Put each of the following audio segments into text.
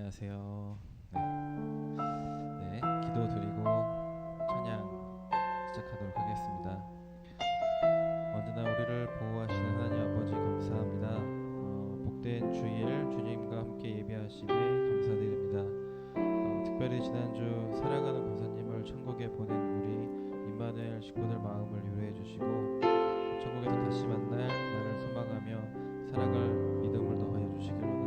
안녕하세요. 네, 기도 드리고 찬양 시작하도록 하겠습니다. 언제나 우리를 보호하시는 하나님 아버지 감사합니다. 복된 주일 주님과 함께 예배하심에 감사드립니다. 특별히 지난주 살아가는 권사님을 천국에 보낸 우리 임마누엘 식구들 마음을 위로해 주시고 천국에서 다시 만날 나를 소망하며 살아갈 믿음을 더하여 주시길 원합니다.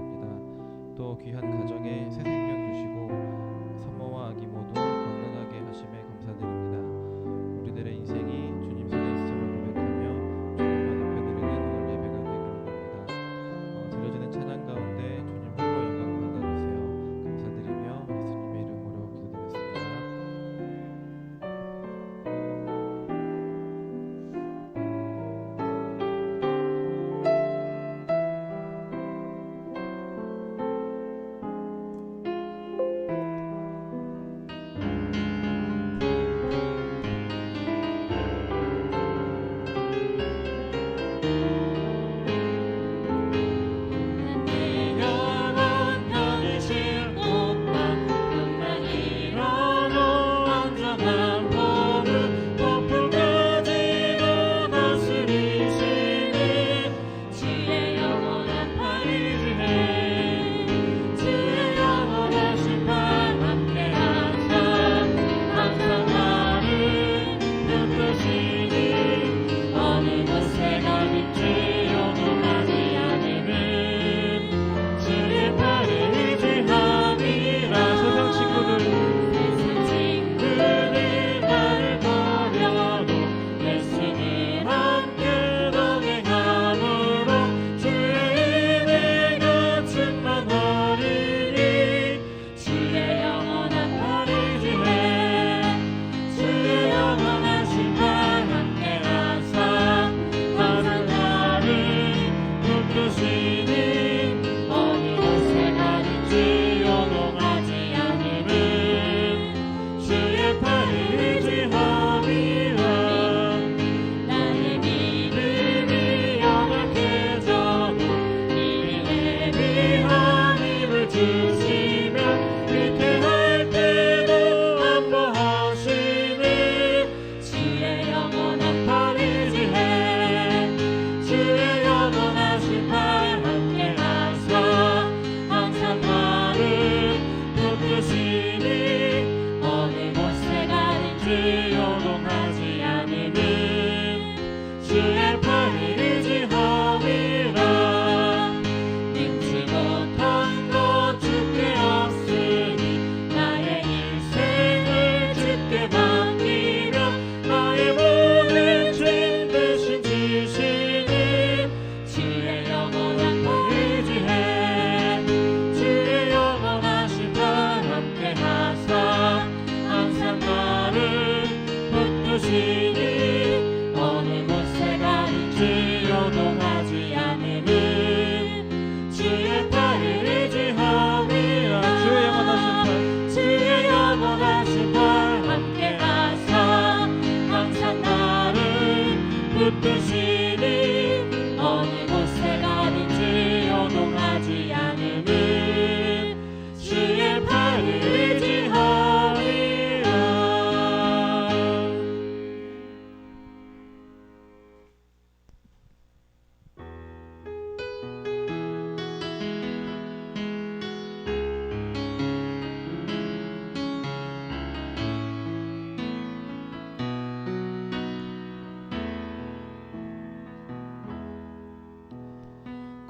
또 귀한 가정에 새 생명 주시고 산모와 아기 모두 건강하게 하심에 감사드립니다. 우리들의 인생이 주님 손에 있음을 고백하며 주님만 높여드리는 오늘 예배가 되길 원합니다. 드려지는 찬양 가운데 주님 홀로 영광 받아주세요. 감사드리며 예수님의 이름으로 기도드렸습니다.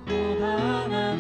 고단한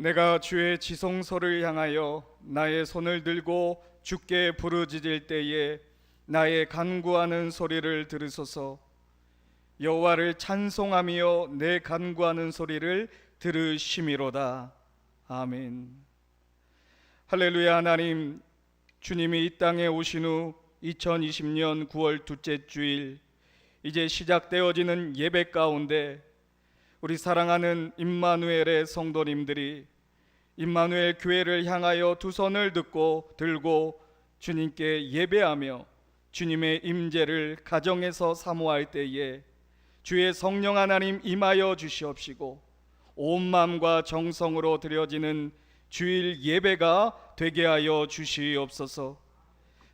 내가 주의 지성소를 향하여 나의 손을 들고 주께 부르짖을 때에 나의 간구하는 소리를 들으소서. 여호와를 찬송하며 내 간구하는 소리를 들으심이로다. 아멘. 할렐루야. 하나님, 주님이 이 땅에 오신 후 2020년 9월 둘째 주일, 이제 시작되어지는 예배 가운데 우리 사랑하는 임마누엘의 성도님들이 임마누엘 교회를 향하여 두 손을 들고 주님께 예배하며 주님의 임재를 가정에서 사모할 때에 주의 성령 하나님 임하여 주시옵시고 온 마음과 정성으로 드려지는 주일 예배가 되게 하여 주시옵소서.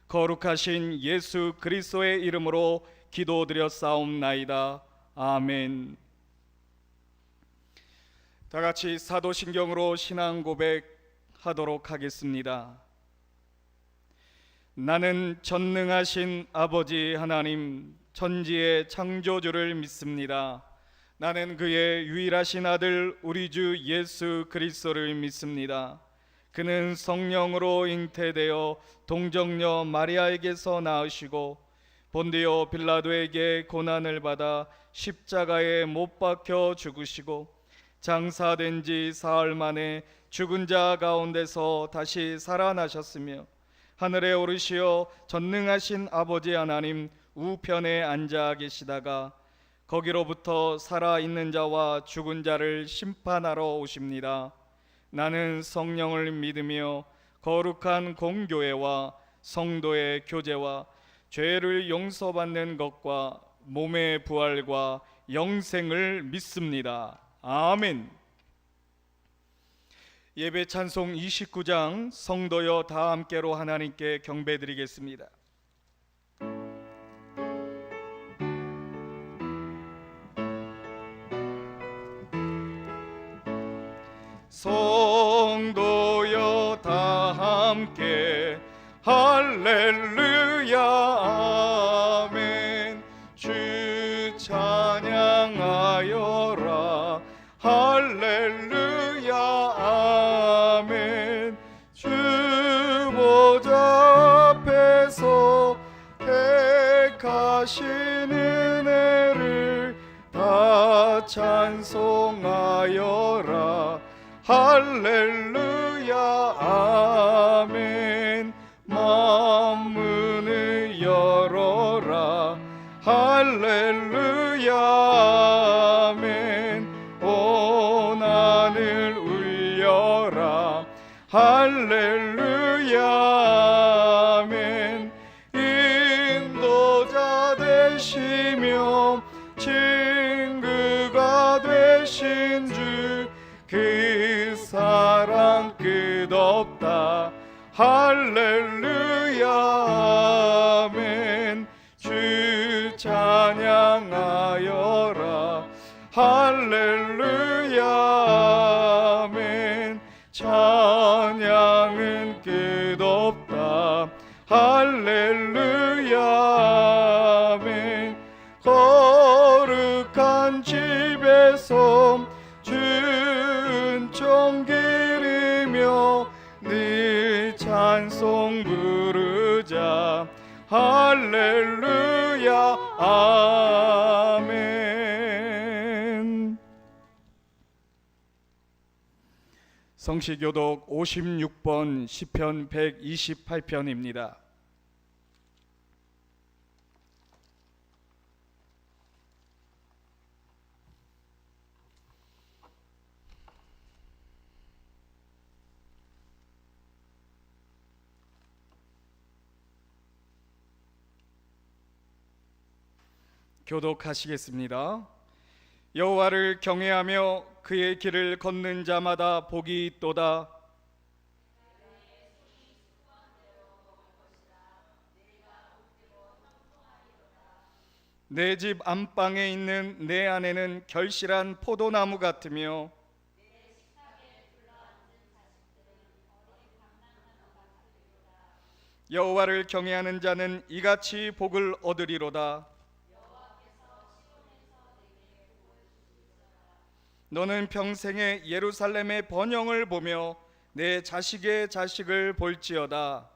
거룩하신 예수 그리스도의 이름으로 기도드렸사옵나이다. 아멘. 다 같이 사도신경으로 신앙 고백하도록 하겠습니다. 나는 전능하신 아버지 하나님, 천지의 창조주를 믿습니다. 나는 그의 유일하신 아들 우리 주 예수 그리스도를 믿습니다. 그는 성령으로 잉태되어 동정녀 마리아에게서 낳으시고 본디오 빌라도에게 고난을 받아 십자가에 못 박혀 죽으시고 장사된 지 사흘 만에 죽은 자 가운데서 다시 살아나셨으며 하늘에 오르시어 전능하신 아버지 하나님 우편에 앉아 계시다가 거기로부터 살아있는 자와 죽은 자를 심판하러 오십니다. 나는 성령을 믿으며 거룩한 공교회와 성도의 교제와 죄를 용서받는 것과 몸의 부활과 영생을 믿습니다. 아멘. 예배 찬송 29장 성도여 다 함께로 하나님께 경배드리겠습니다. 성도여 다 함께 할렐루야 아멘. 주 찬양하여라 할렐루야 아멘. 주 보좌 앞에서 택하신 은혜를 다 찬송하여라 할렐루야 아멘. 만문을 열어라 할렐루야 아멘. 온 하늘 울려라 할렐루야 아멘. 인도자 되시며 친구가 되신 주 그 사랑 끝없다 할렐루야 아멘. 주 찬양하여라 할렐루야 아멘. 찬양은 끝없다 할렐루야 아멘. 거룩한 집에서 준총 기리며 늘 찬송 부르자 할렐루야 아멘. 성시교독 56번 시편 128편입니다. 교독하시겠습니다. 여호와를 경외하며 그의 길을 걷는 자마다 복이 있도다. 내 집 안방에 있는 내 아내는 결실한 포도나무 같으며 여호와를 경외하는 자는 이같이 복을 얻으리로다. 너는 평생에 예루살렘의 번영을 보며 내 자식의 자식을 볼지어다.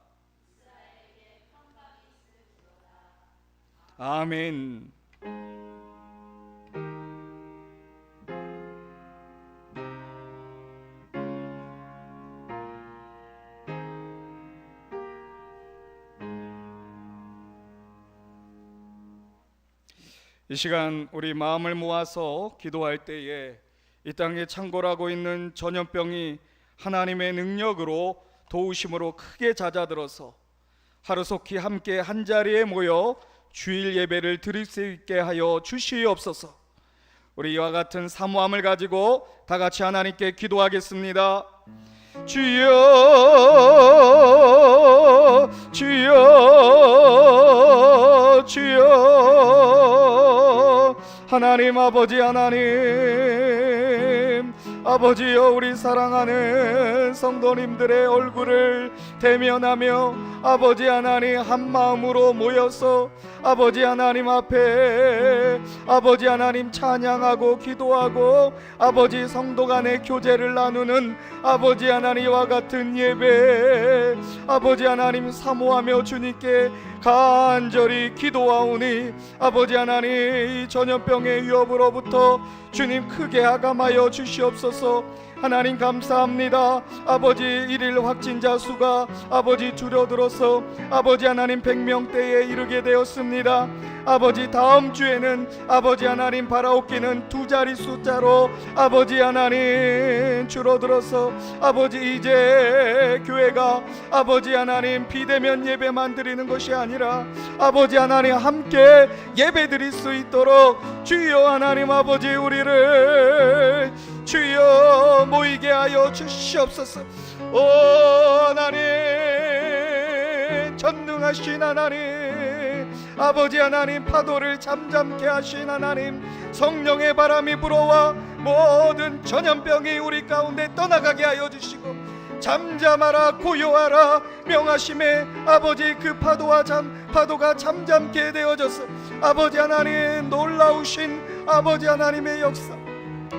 아멘. 이 시간 우리 마음을 모아서 기도할 때에 이 땅에 창궐하고 있는 전염병이 하나님의 능력으로 도우심으로 크게 잦아들어서 하루속히 함께 한자리에 모여 주일 예배를 드릴 수 있게 하여 주시옵소서. 우리 이와 같은 사모함을 가지고 다 같이 하나님께 기도하겠습니다. 주여 주여 주여. 하나님 아버지, 하나님 아버지여, 우리 사랑하는 성도님들의 얼굴을 대면하며 아버지 하나님 한 마음으로 모여서 아버지 하나님 앞에 아버지 하나님 찬양하고 기도하고 아버지 성도 간의 교제를 나누는 아버지 하나님과 같은 예배 아버지 하나님 사모하며 주님께 간절히 기도하오니 아버지 하나님 이 전염병의 위협으로부터 주님 크게 하감하여 주시옵소서. 하나님 감사합니다. 아버지 일일 확진자 수가 아버지 줄어들어서 아버지 하나님 100명대에 이르게 되었습니다. 아버지 다음 주에는 아버지 하나님 바라옵기는 2자리 숫자로 아버지 하나님 줄어들어서 아버지 이제 교회가 아버지 하나님 비대면 예배만 드리는 것이 아니라 아버지 하나님 함께 예배 드릴 수 있도록 주여 하나님 아버지 우리를 주여 모이게 하여 주시옵소서. 오 하나님 전능하신 하나님 아버지 하나님 파도를 잠잠케 하신 하나님 성령의 바람이 불어와 모든 전염병이 우리 가운데 떠나가게 하여 주시고 잠잠하라 고요하라 명하심에 아버지 그 파도가 잠잠게 되어져서 아버지 하나님 놀라우신 아버지 하나님의 역사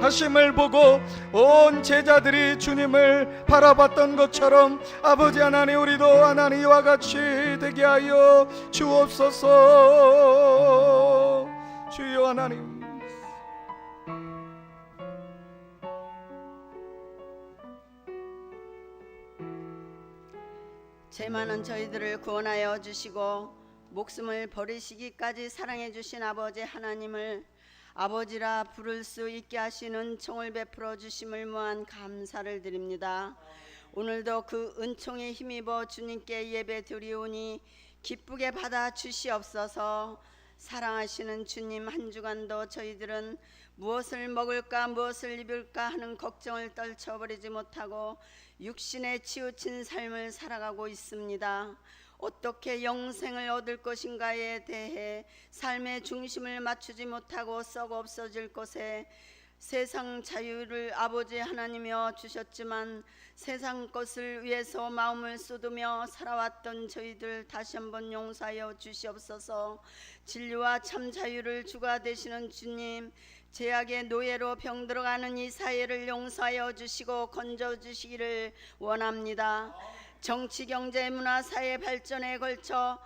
하심을 보고 온 제자들이 주님을 바라봤던 것처럼 아버지 하나님 우리도 하나님 이와 같이 되게 하여 주옵소서. 주여 하나님 죄 많은 저희들을 구원하여 주시고 목숨을 버리시기까지 사랑해 주신 아버지 하나님을 아버지라 부를 수 있게 하시는 은총을 베풀어 주심을 무한 감사를 드립니다. 오늘도 그 은총에 힘입어 주님께 예배 드리오니 기쁘게 받아 주시옵소서. 사랑하시는 주님, 한 주간도 저희들은 무엇을 먹을까 무엇을 입을까 하는 걱정을 떨쳐버리지 못하고 육신에 치우친 삶을 살아가고 있습니다. 어떻게 영생을 얻을 것인가에 대해 삶의 중심을 맞추지 못하고 썩어 없어질 것에 세상 자유를 아버지 하나님이여 주셨지만 세상 것을 위해서 마음을 쏟으며 살아왔던 저희들 다시 한번 용서하여 주시옵소서. 진리와 참 자유를 주가 되시는 주님, 죄악의 노예로 병들어가는 이 사회를 용서하여 주시고 건져주시기를 원합니다. 정치, 경제, 문화, 사회 발전에 걸쳐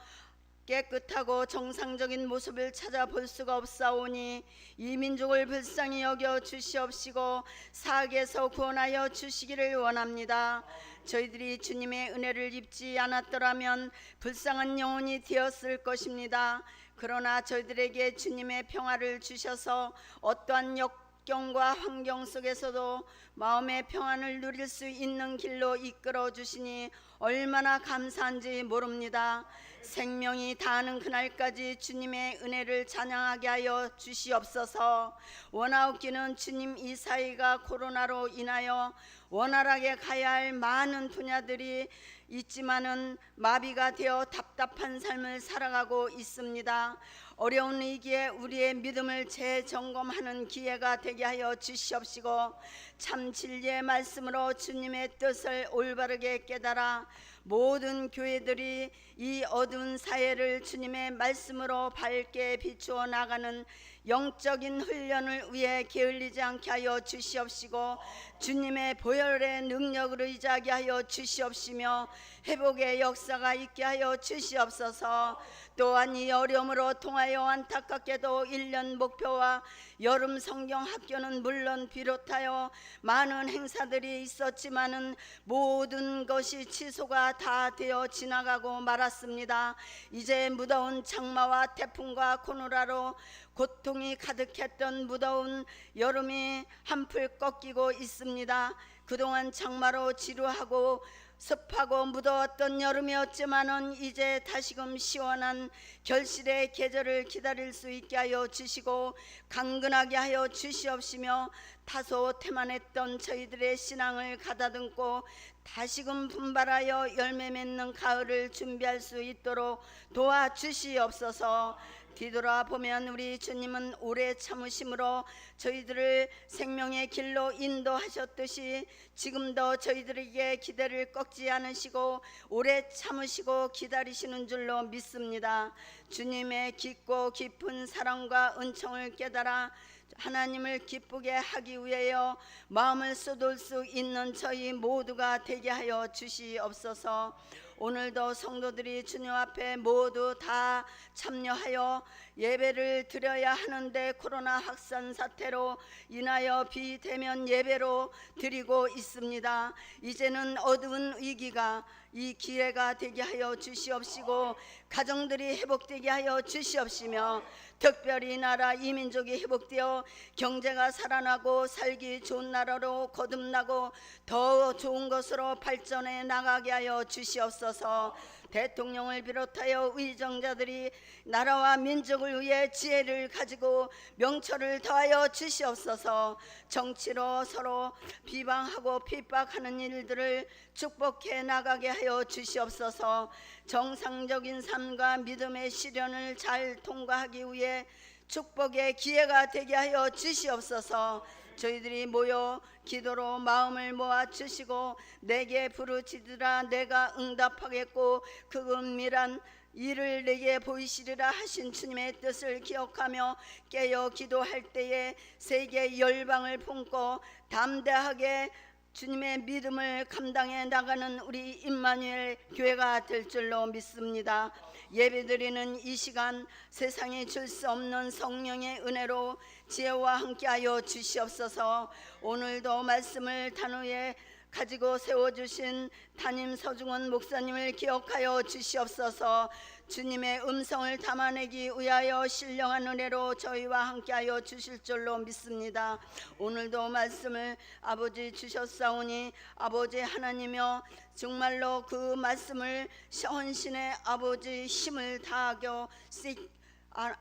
깨끗하고 정상적인 모습을 찾아볼 수가 없사오니 이 민족을 불쌍히 여겨 주시옵시고 사악에서 구원하여 주시기를 원합니다. 저희들이 주님의 은혜를 입지 않았더라면 불쌍한 영혼이 되었을 것입니다. 그러나 저희들에게 주님의 평화를 주셔서 어떠한 역경과 환경 속에서도 마음의 평안을 누릴 수 있는 길로 이끌어 주시니 얼마나 감사한지 모릅니다. 생명이 다하는 그날까지 주님의 은혜를 찬양하게 하여 주시옵소서. 원하옵기는 주님, 이 사회가 코로나로 인하여 원활하게 가야 할 많은 분야들이 있지만은 마비가 되어 답답한 삶을 살아가고 있습니다. 어려운 위기에 우리의 믿음을 재점검하는 기회가 되게 하여 주시옵시고 참 진리의 말씀으로 주님의 뜻을 올바르게 깨달아 모든 교회들이 이 어두운 사회를 주님의 말씀으로 밝게 비추어 나가는 영적인 훈련을 위해 게을리지 않게 하여 주시옵시고, 주님의 보혈의 능력을 의지하게 하여 주시옵시며, 회복의 역사가 있게 하여 주시옵소서. 또한 이 어려움으로 통하여 안타깝게도 1년 목표와 여름 성경 학교는 물론 비롯하여 많은 행사들이 있었지만은 모든 것이 취소가 다 되어 지나가고 말았습니다. 이제 무더운 장마와 태풍과 코로나로 고통이 가득했던 무더운 여름이 한풀 꺾이고 있습니다. 그동안 장마로 지루하고 습하고 무더웠던 여름이었지만은 이제 다시금 시원한 결실의 계절을 기다릴 수 있게 하여 주시고 강건하게 하여 주시옵시며, 다소 태만했던 저희들의 신앙을 가다듬고 다시금 분발하여 열매 맺는 가을을 준비할 수 있도록 도와주시옵소서. 뒤돌아보면 우리 주님은 오래 참으심으로 저희들을 생명의 길로 인도하셨듯이 지금도 저희들에게 기대를 꺾지 않으시고 오래 참으시고 기다리시는 줄로 믿습니다. 주님의 깊고 깊은 사랑과 은총을 깨달아 하나님을 기쁘게 하기 위하여 마음을 쏟을 수 있는 저희 모두가 되게 하여 주시옵소서. 오늘도 성도들이 주님 앞에 모두 다 참여하여 예배를 드려야 하는데 코로나 확산 사태로 인하여 비대면 예배로 드리고 있습니다. 이제는 어두운 위기가 이 기회가 되게 하여 주시옵시고 가정들이 회복되게 하여 주시옵시며, 특별히 나라 이민족이 회복되어 경제가 살아나고 살기 좋은 나라로 거듭나고 더 좋은 것으로 발전해 나가게 하여 주시옵소서. 대통령을 비롯하여 의정자들이 나라와 민족을 위해 지혜를 가지고 명철을 더하여 주시옵소서. 정치로 서로 비방하고 핍박하는 일들을 축복해 나가게 하여 주시옵소서. 정상적인 삶과 믿음의 시련을 잘 통과하기 위해 축복의 기회가 되게 하여 주시옵소서. 저희들이 모여 기도로 마음을 모아 주시고 내게 부르짖으라 내가 응답하겠고 그 은밀한 일을 내게 보이시리라 하신 주님의 뜻을 기억하며 깨어 기도할 때에 세계 열방을 품고 담대하게 주님의 믿음을 감당해 나가는 우리 임마누엘 교회가 될 줄로 믿습니다. 예배드리는 이 시간 세상에 줄 수 없는 성령의 은혜로 지혜와 함께하여 주시옵소서. 오늘도 말씀을 단호에 가지고 세워주신 담임 서중원 목사님을 기억하여 주시옵소서. 주님의 음성을 담아내기 위하여 신령한 은혜로 저희와 함께하여 주실 줄로 믿습니다. 오늘도 말씀을 아버지 주셨사오니 아버지 하나님이여 정말로 그 말씀을 헌신의 아버지 힘을 다하여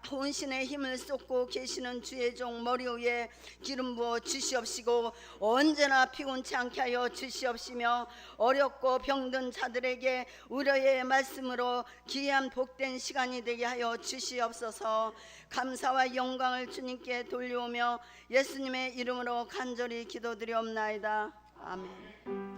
혼신의 힘을 쏟고 계시는 주의 종 머리 위에 기름 부어 주시옵시고 언제나 피곤치 않게 하여 주시옵시며, 어렵고 병든 자들에게 우려의 말씀으로 귀한 복된 시간이 되게 하여 주시옵소서. 감사와 영광을 주님께 돌려오며 예수님의 이름으로 간절히 기도드리옵나이다. 아멘.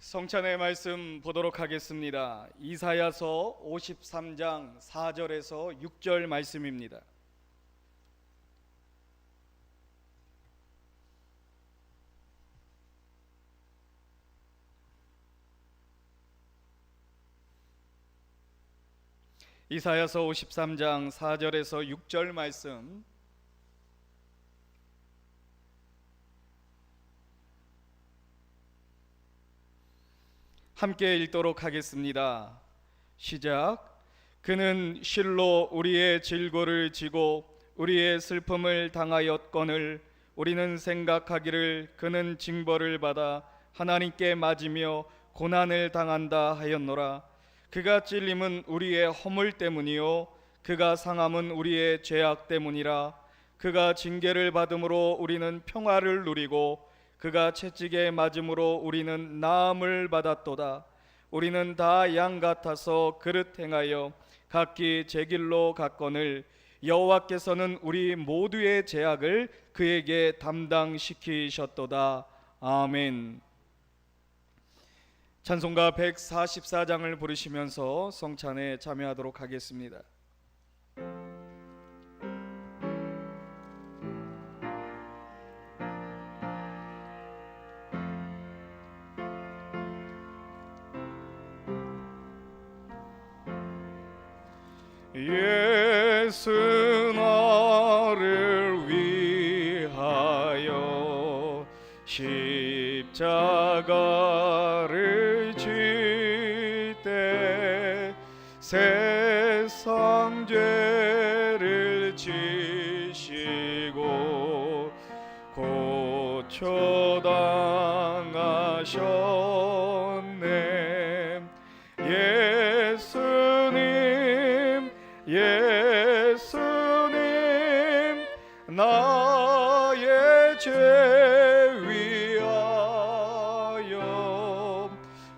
성찬의 말씀 보도록 하겠습니다. 이사야서 53장 4절에서 6절 말씀입니다. 이사야서 53장 4절에서 6절 말씀 함께 읽도록 하겠습니다. 시작. 그는 실로 우리의 질고를 지고 우리의 슬픔을 당하였거늘 우리는 생각하기를 그는 징벌을 받아 하나님께 맞으며 고난을 당한다 하였노라. 그가 찔림은 우리의 허물 때문이요 그가 상함은 우리의 죄악 때문이라. 그가 징계를 받음으로 우리는 평화를 누리고 그가 채찍에 맞음으로 우리는 나음을 받았도다. 우리는 다 양 같아서 그릇 행하여 각기 제 길로 갔거늘 여호와께서는 우리 모두의 죄악을 그에게 담당시키셨도다. 아멘. 찬송가 144장을 부르시면서 성찬에 참여하도록 하겠습니다. 예수 나를 위하여 십자가를 질 때 세상 죄를 지시고 고초당하셨네. 예수님 나의 죄 위하여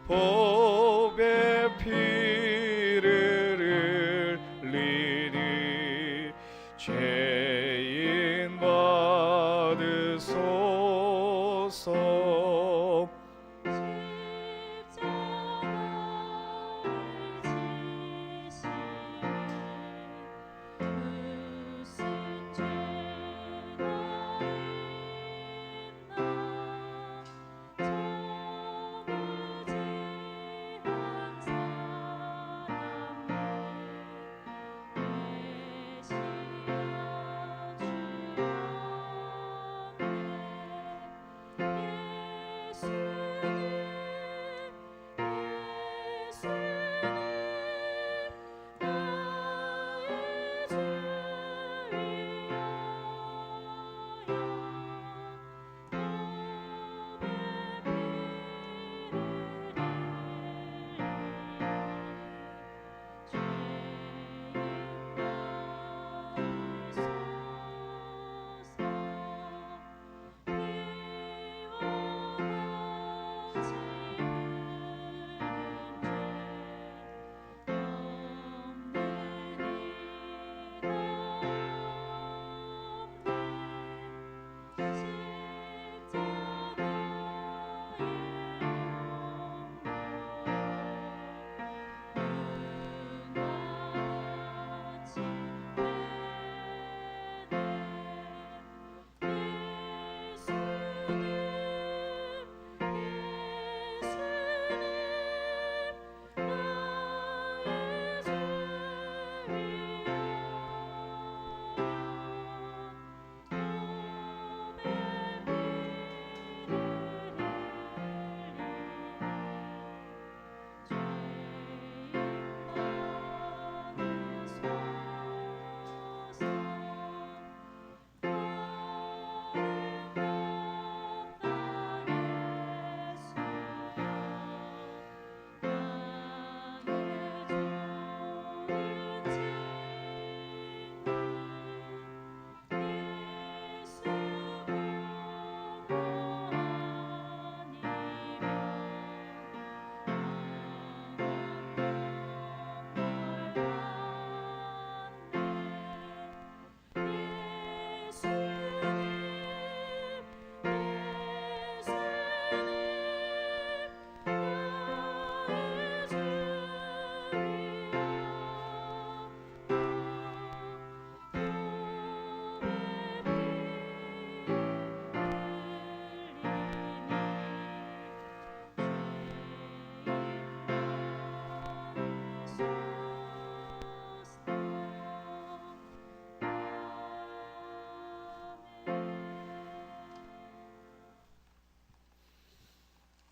법의 피를 흘리니 죄인 받으소서.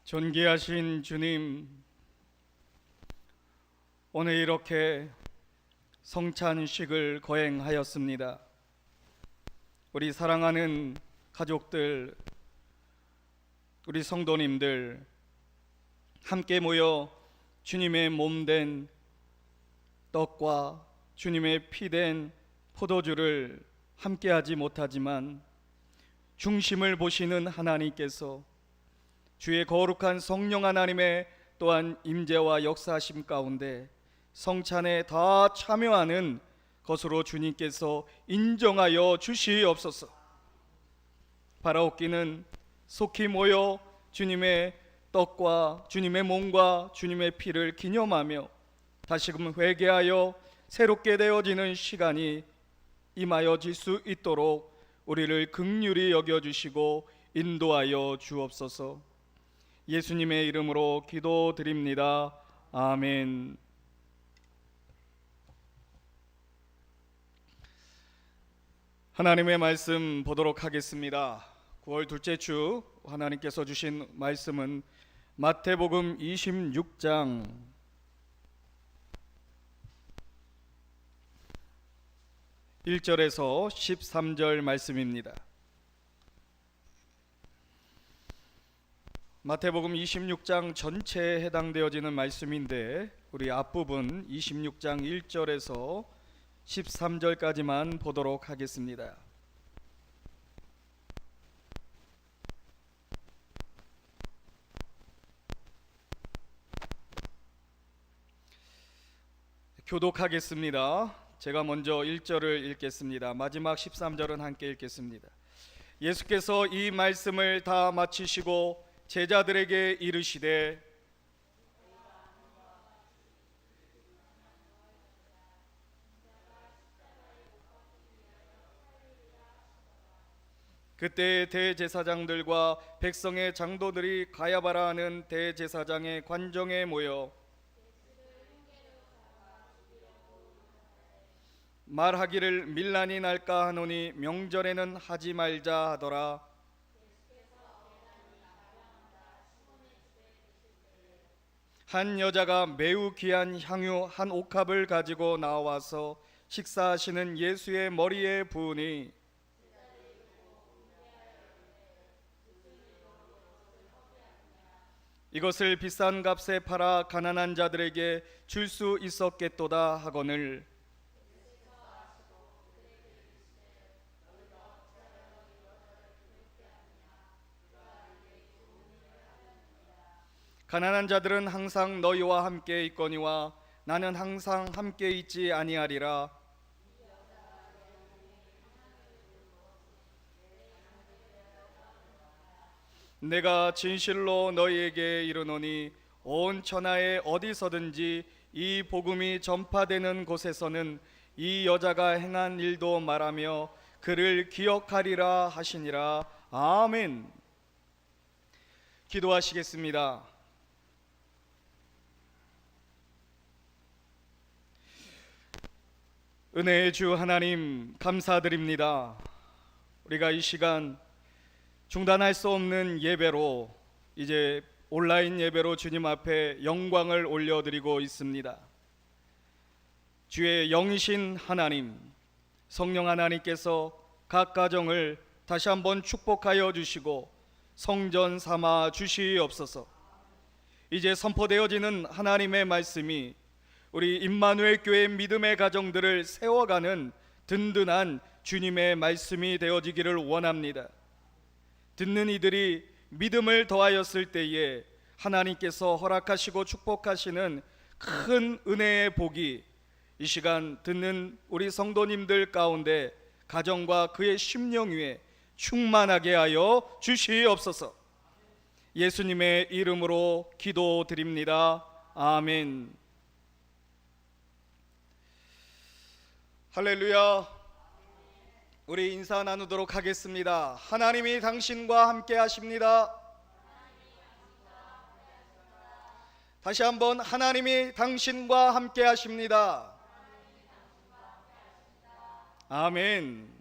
존귀하신 주님, 오늘 이렇게 성찬식을 거행하였습니다. 우리 사랑하는 가족들, 우리 성도님들 함께 모여 주님의 몸된 떡과 주님의 피된 포도주를 함께하지 못하지만 중심을 보시는 하나님께서 주의 거룩한 성령 하나님의 또한 임재와 역사하심 가운데 성찬에 다 참여하는 것으로 주님께서 인정하여 주시옵소서. 바라옵기는 속히 모여 주님의 떡과 주님의 몸과 주님의 피를 기념하며 다시금 회개하여 새롭게 되어지는 시간이 임하여질 수 있도록 우리를 긍휼히 여겨주시고 인도하여 주옵소서. 예수님의 이름으로 기도드립니다. 아멘. 하나님의 말씀 보도록 하겠습니다. 9월 둘째 주 하나님께서 주신 말씀은 마태복음 26장 1절에서 13절 말씀입니다. 마태복음 26장 전체에 해당되어지는 말씀인데 우리 앞부분 26장 1절에서 13절까지만 보도록 하겠습니다. 교독하겠습니다. 제가 먼저 1절을 읽겠습니다. 마지막 13절은 함께 읽겠습니다. 예수께서 이 말씀을 다 마치시고 제자들에게 이르시되 그때 대제사장들과 백성의 장도들이 가야바라 하는 대제사장의 관정에 모여 말하기를 밀란이 날까 하노니 명절에는 하지 말자 하더라. 한 여자가 매우 귀한 향유 한 옥합을 가지고 나와서 식사하시는 예수의 머리에 부으니 이것을 비싼 값에 팔아 가난한 자들에게 줄 수 있었겠도다 하거늘 가난한 자들은 항상 너희와 함께 있거니와 나는 항상 함께 있지 아니하리라. 내가 진실로 너희에게 이르노니 온 천하에 어디서든지 이 복음이 전파되는 곳에서는 이 여자가 행한 일도 말하며 그를 기억하리라 하시니라. 아멘. 기도하시겠습니다. 은혜의 주 하나님 감사드립니다. 우리가 이 시간 중단할 수 없는 예배로 이제 온라인 예배로 주님 앞에 영광을 올려드리고 있습니다. 주의 영이신 하나님, 성령 하나님께서 각 가정을 다시 한번 축복하여 주시고 성전 삼아 주시옵소서. 이제 선포되어지는 하나님의 말씀이 우리 임마누엘 교회 믿음의 가정들을 세워가는 든든한 주님의 말씀이 되어지기를 원합니다. 듣는 이들이 믿음을 더하였을 때에 하나님께서 허락하시고 축복하시는 큰 은혜의 복이 이 시간 듣는 우리 성도님들 가운데 가정과 그의 심령 위에 충만하게 하여 주시옵소서. 예수님의 이름으로 기도드립니다. 아멘. 할렐루야. 우리 인사 나누도록 하겠습니다. 하나님이 당신과 함께 하십니다. 다시 한번 하나님이 당신과 함께 하십니다. 아멘.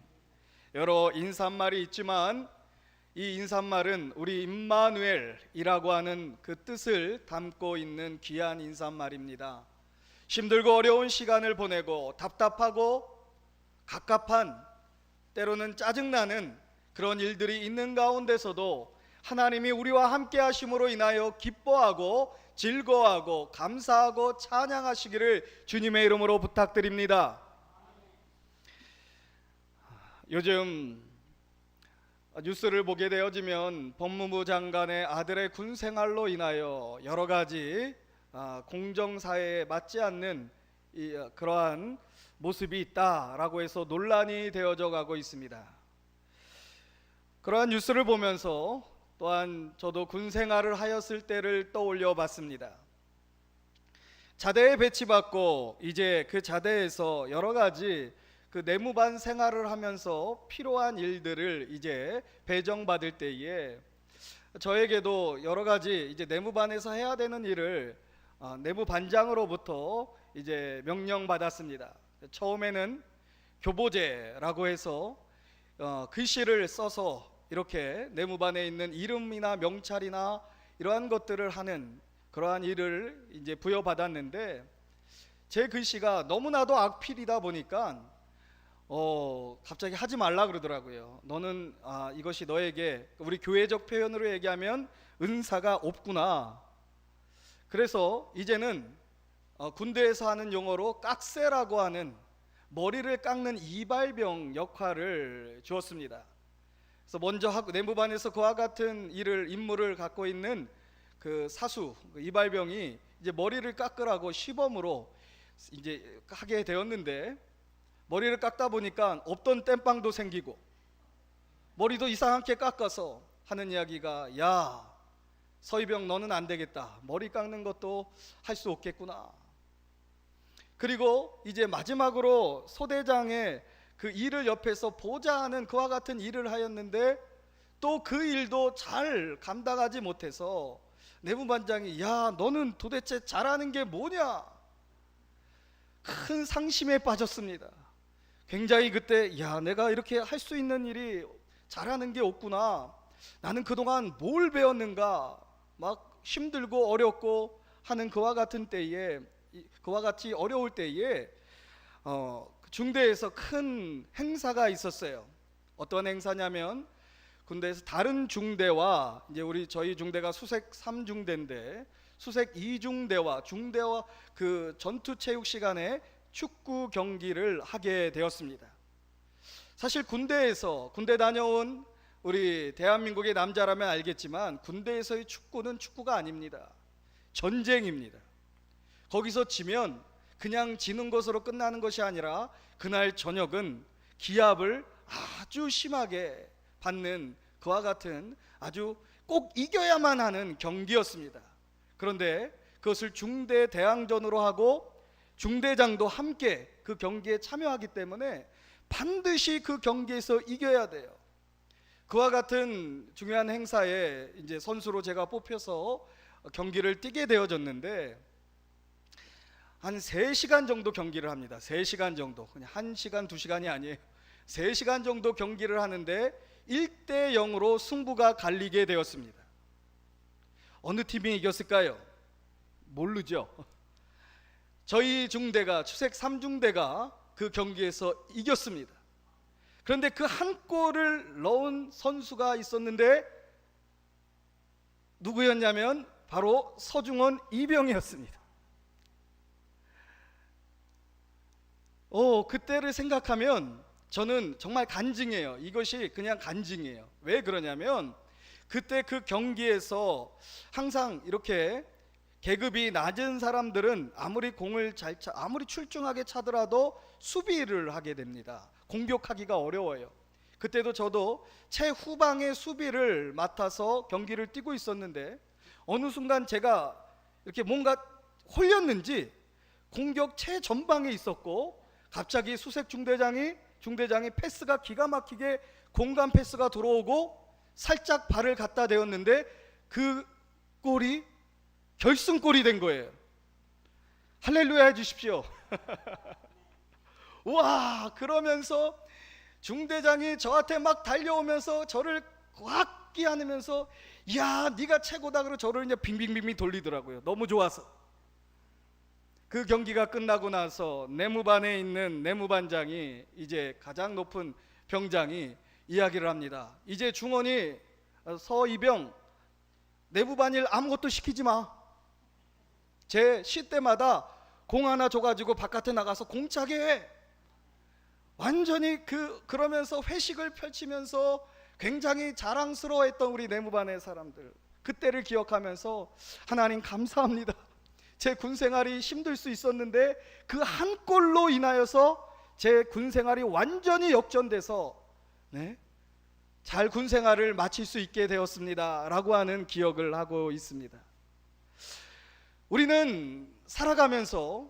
여러 인사말이 있지만 이 인사말은 우리 임마누엘이라고 하는 그 뜻을 담고 있는 귀한 인사말입니다. 힘들고 어려운 시간을 보내고 답답하고 갑갑한 때로는 짜증나는 그런 일들이 있는 가운데서도 하나님이 우리와 함께 하심으로 인하여 기뻐하고 즐거워하고 감사하고 찬양하시기를 주님의 이름으로 부탁드립니다. 요즘 뉴스를 보게 되어지면 법무부 장관의 아들의 군 생활로 인하여 여러 가지 공정사회에 맞지 않는 그러한 모습이 있다라고 해서 논란이 되어져 가고 있습니다. 그러한 뉴스를 보면서 또한 저도 군 생활을 하였을 때를 떠올려 봤습니다. 자대에 배치받고 이제 그 자대에서 여러 가지 그 내무반 생활을 하면서 필요한 일들을 이제 배정받을 때에 저에게도 여러 가지 이제 내무반에서 해야 되는 일을 내무반장으로부터 이제 명령받았습니다. 처음에는 교보제라고 해서 글씨를 써서 이렇게 내무반에 있는 이름이나 명찰이나 이러한 것들을 하는 그러한 일을 이제 부여받았는데, 제 글씨가 너무나도 악필이다 보니까 갑자기 하지 말라 그러더라고요. 너는 이것이 너에게, 우리 교회적 표현으로 얘기하면 은사가 없구나. 그래서 이제는 군대에서 하는 용어로 깍새라고 하는 머리를 깎는 이발병 역할을 주었습니다. 그래서 먼저 내무반에서 그와 같은 임무를 갖고 있는 그 사수, 그 이발병이 이제 머리를 깎으라고 시범으로 이제 하게 되었는데, 머리를 깎다 보니까 없던 땜빵도 생기고 머리도 이상하게 깎아서 하는 이야기가, 야 서이병 너는 안 되겠다. 머리 깎는 것도 할 수 없겠구나. 그리고 이제 마지막으로 소대장의 그 일을 옆에서 보좌하는 그와 같은 일을 하였는데, 또 그 일도 잘 감당하지 못해서 내무반장이, 야 너는 도대체 잘하는 게 뭐냐, 큰 상심에 빠졌습니다. 굉장히 그때, 야 내가 이렇게 할 수 있는 일이 잘하는 게 없구나, 나는 그동안 뭘 배웠는가, 막 힘들고 어렵고 하는 그와 같은 때에, 그와 같이 어려울 때에 중대에서 큰 행사가 있었어요. 어떤 행사냐면, 군대에서 다른 중대와 이제 저희 중대가 수색 3중대인데 수색 2중대와 중대와 그 전투 체육 시간에 축구 경기를 하게 되었습니다. 사실 군대 다녀온 우리 대한민국의 남자라면 알겠지만, 군대에서의 축구는 축구가 아닙니다. 전쟁입니다. 거기서 지면 그냥 지는 것으로 끝나는 것이 아니라 그날 저녁은 기합을 아주 심하게 받는 그와 같은 아주 꼭 이겨야만 하는 경기였습니다. 그런데 그것을 중대 대항전으로 하고 중대장도 함께 그 경기에 참여하기 때문에 반드시 그 경기에서 이겨야 돼요. 그와 같은 중요한 행사에 이제 선수로 제가 뽑혀서 경기를 뛰게 되어졌는데, 한 3시간 정도 경기를 합니다. 3시간 정도, 그냥 1시간 2시간이 아니에요. 3시간 정도 경기를 하는데 1대0으로 승부가 갈리게 되었습니다. 어느 팀이 이겼을까요? 모르죠. 저희 중대가, 추색 3중대가 그 경기에서 이겼습니다. 그런데 그 한 골을 넣은 선수가 있었는데 누구였냐면 바로 서중원 이병이었습니다. 그때를 생각하면 저는 정말 간증해요. 이것이 그냥 간증이에요. 왜 그러냐면, 그때 그 경기에서 항상 이렇게 계급이 낮은 사람들은 아무리 공을 아무리 출중하게 차더라도 수비를 하게 됩니다. 공격하기가 어려워요. 그때도 저도 최후방의 수비를 맡아서 경기를 뛰고 있었는데, 어느 순간 제가 이렇게 뭔가 홀렸는지 공격 최전방에 있었고, 갑자기 수색 중대장이 패스가 기가 막히게 공간 패스가 들어오고 살짝 발을 갖다 대었는데 그 골이 결승골이 된 거예요. 할렐루야 해주십시오. 와, 그러면서 중대장이 저한테 막 달려오면서 저를 꽉 끼안으면서, 야 네가 최고다, 그러고 저를 이제 빙빙빙 돌리더라고요. 너무 좋아서. 그 경기가 끝나고 나서 내무반에 있는 내무반장이, 이제 가장 높은 병장이 이야기를 합니다. 이제 중원이 서이병, 내무반 일 아무것도 시키지 마. 제 시 때마다 공 하나 줘가지고 바깥에 나가서 공차게 해. 완전히 그러면서 회식을 펼치면서 굉장히 자랑스러워했던 우리 내무반의 사람들, 그때를 기억하면서 하나님 감사합니다. 제 군생활이 힘들 수 있었는데 그 한 골로 인하여서 제 군생활이 완전히 역전돼서 잘 군생활을 마칠 수 있게 되었습니다 라고 하는 기억을 하고 있습니다. 우리는 살아가면서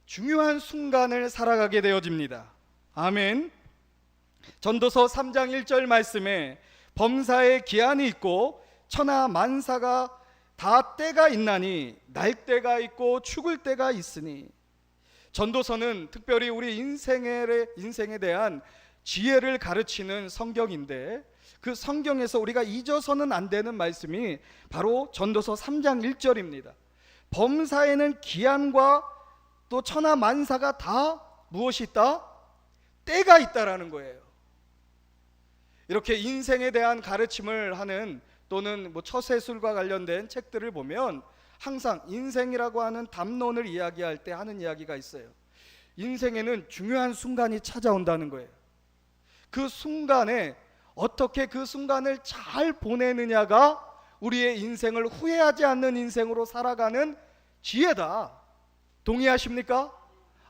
중요한 순간을 살아가게 되어집니다. 아멘. 전도서 3장 1절 말씀에 범사에 기한이 있고 천하 만사가 다 때가 있나니 날 때가 있고 죽을 때가 있으니, 전도서는 특별히 우리 인생에 대한 지혜를 가르치는 성경인데, 그 성경에서 우리가 잊어서는 안 되는 말씀이 바로 전도서 3장 1절입니다. 범사에는 기한과 또 천하 만사가 다 무엇이 있다? 때가 있다라는 거예요. 이렇게 인생에 대한 가르침을 하는 또는 처세술과 관련된 책들을 보면 항상 인생이라고 하는 담론을 이야기할 때 하는 이야기가 있어요. 인생에는 중요한 순간이 찾아온다는 거예요. 그 순간에 어떻게 그 순간을 잘 보내느냐가 우리의 인생을 후회하지 않는 인생으로 살아가는 지혜다. 동의하십니까?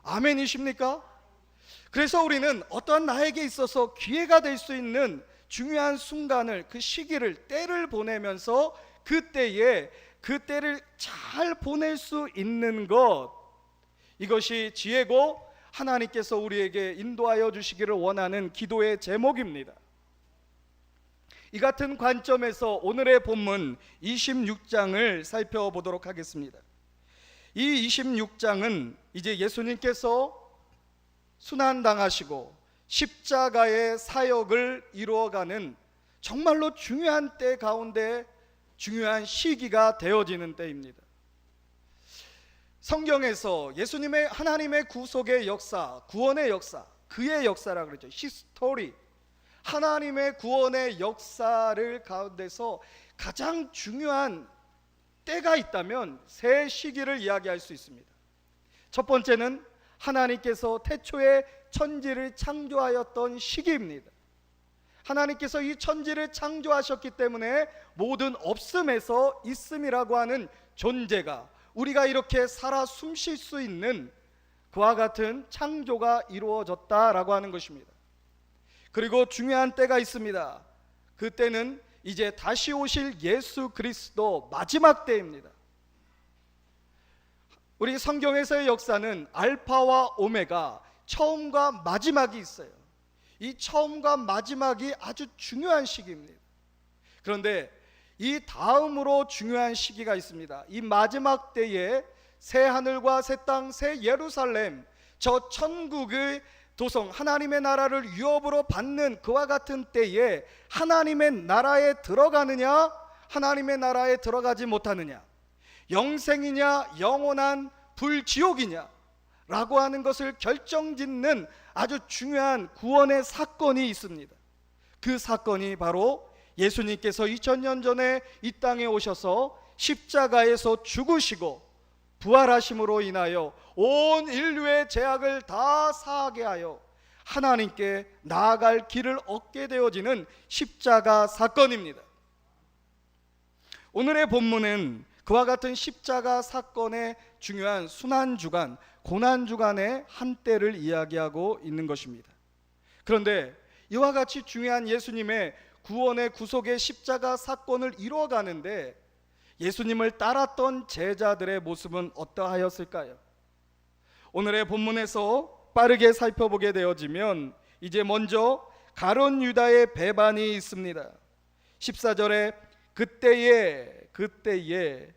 아멘이십니까? 그래서 우리는 어떠한 나에게 있어서 기회가 될 수 있는 중요한 순간을, 그 시기를, 때를 보내면서 그 때를 잘 보낼 수 있는 것, 이것이 지혜고 하나님께서 우리에게 인도하여 주시기를 원하는 기도의 제목입니다. 이 같은 관점에서 오늘의 본문 26장을 살펴보도록 하겠습니다. 이 26장은 이제 예수님께서 순환당하시고 십자가의 사역을 이루어가는 정말로 중요한 때 가운데 중요한 시기가 되어지는 때입니다. 성경에서 예수님의, 하나님의 구속의 역사, 구원의 역사, 그의 역사라고 그러죠. 히스토리, 하나님의 구원의 역사를 가운데서 가장 중요한 때가 있다면 세 시기를 이야기할 수 있습니다. 첫 번째는 하나님께서 태초에 천지를 창조하였던 시기입니다. 하나님께서 이 천지를 창조하셨기 때문에 모든 없음에서 있음이라고 하는 존재가, 우리가 이렇게 살아 숨쉴 수 있는 그와 같은 창조가 이루어졌다라고 하는 것입니다. 그리고 중요한 때가 있습니다. 그 때는 이제 다시 오실 예수 그리스도 마지막 때입니다. 우리 성경에서의 역사는 알파와 오메가, 처음과 마지막이 있어요. 이 처음과 마지막이 아주 중요한 시기입니다. 그런데 이 다음으로 중요한 시기가 있습니다. 이 마지막 때에 새 하늘과 새 땅, 새 예루살렘, 저 천국의 도성, 하나님의 나라를 유업으로 받는 그와 같은 때에 하나님의 나라에 들어가느냐, 하나님의 나라에 들어가지 못하느냐, 영생이냐 영원한 불지옥이냐 라고 하는 것을 결정짓는 아주 중요한 구원의 사건이 있습니다. 그 사건이 바로 예수님께서 2000년 전에 이 땅에 오셔서 십자가에서 죽으시고 부활하심으로 인하여 온 인류의 죄악을 다 사하게 하여 하나님께 나아갈 길을 얻게 되어지는 십자가 사건입니다. 오늘의 본문은 그와 같은 십자가 사건의 중요한 순환주간, 고난주간의 한때를 이야기하고 있는 것입니다. 그런데 이와 같이 중요한 예수님의 구원의 구속의 십자가 사건을 이루어가는데 예수님을 따랐던 제자들의 모습은 어떠하였을까요? 오늘의 본문에서 빠르게 살펴보게 되어지면 이제 먼저 가룟 유다의 배반이 있습니다. 14절에 그때에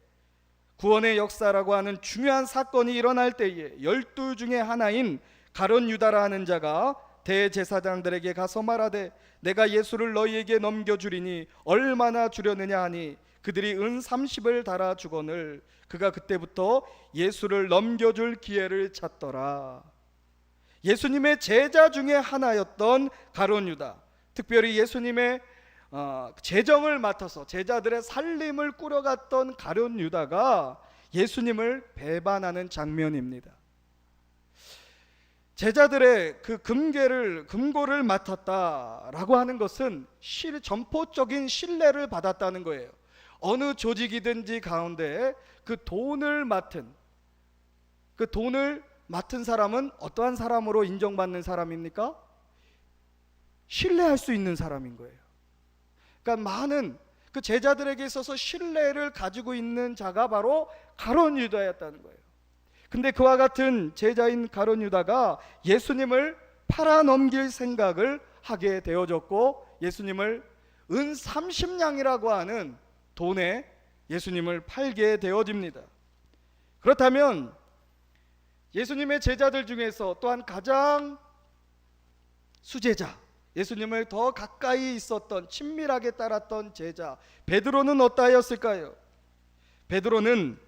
구원의 역사라고 하는 중요한 사건이 일어날 때에 12 중에 하나인 가룟 유다라 하는 자가 대제사장들에게 가서 말하되 내가 예수를 너희에게 넘겨주리니 얼마나 주려느냐 하니 그들이 은 30을 달아 주거늘 그가 그때부터 예수를 넘겨줄 기회를 찾더라. 예수님의 제자 중에 하나였던 가룟 유다, 특별히 예수님의 재정을 맡아서 제자들의 살림을 꾸려갔던 가룟 유다가 예수님을 배반하는 장면입니다. 제자들의 그 금고를 맡았다라고 하는 것은 전포적인 신뢰를 받았다는 거예요. 어느 조직이든지 가운데 그 돈을 맡은 그 돈을 맡은 사람은 어떠한 사람으로 인정받는 사람입니까? 신뢰할 수 있는 사람인 거예요. 그러니까 많은 그 제자들에게 있어서 신뢰를 가지고 있는 자가 바로 가룟 유다였다는 거예요. 근데 그와 같은 제자인 가룟 유다가 예수님을 팔아넘길 생각을 하게 되어졌고, 예수님을 은 30냥이라고 하는 돈에 예수님을 팔게 되어집니다. 그렇다면 예수님의 제자들 중에서 또한 가장 수제자, 예수님을 더 가까이 있었던, 친밀하게 따랐던 제자 베드로는 어떠하였을까요? 베드로는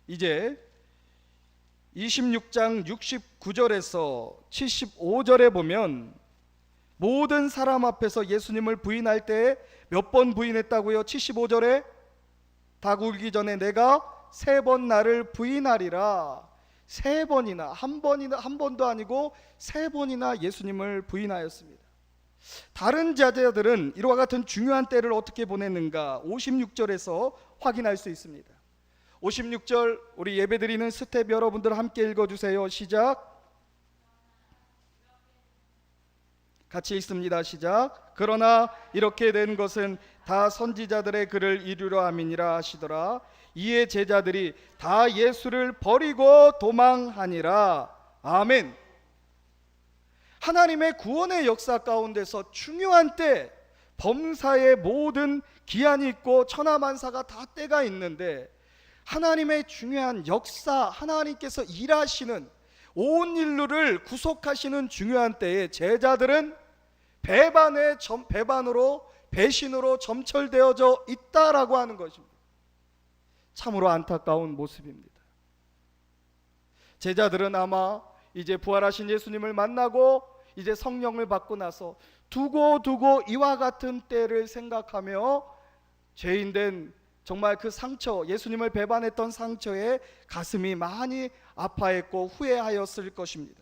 이제 26장 69절에서 75절에 보면 모든 사람 앞에서 예수님을 부인할 때 몇 번 부인했다고요? 75절에 닭 울기 전에 내가 3번 나를 부인하리라. 3번이나, 한 번도 아니고 3번이나 예수님을 부인하였습니다. 다른 제자들은 이와 같은 중요한 때를 어떻게 보냈는가 56절에서 확인할 수 있습니다. 56절 우리 예배드리는 스텝 여러분들 함께 읽어주세요. 시작. 같이 읽습니다. 시작. 그러나 이렇게 된 것은 다 선지자들의 글을 이루려 함이니라 하시더라. 이에 제자들이 다 예수를 버리고 도망하니라. 아멘. 하나님의 구원의 역사 가운데서 중요한 때, 범사의 모든 기한이 있고 천하만사가 다 때가 있는데, 하나님의 중요한 역사, 하나님께서 일하시는 온 인류를 구속하시는 중요한 때에 제자들은 배반으로 배신으로 점철되어져 있다라고 하는 것입니다. 참으로 안타까운 모습입니다. 제자들은 아마 이제 부활하신 예수님을 만나고 이제 성령을 받고 나서 두고 이와 같은 때를 생각하며 죄인된 정말 그 상처, 예수님을 배반했던 상처에 가슴이 많이 아파했고 후회하였을 것입니다.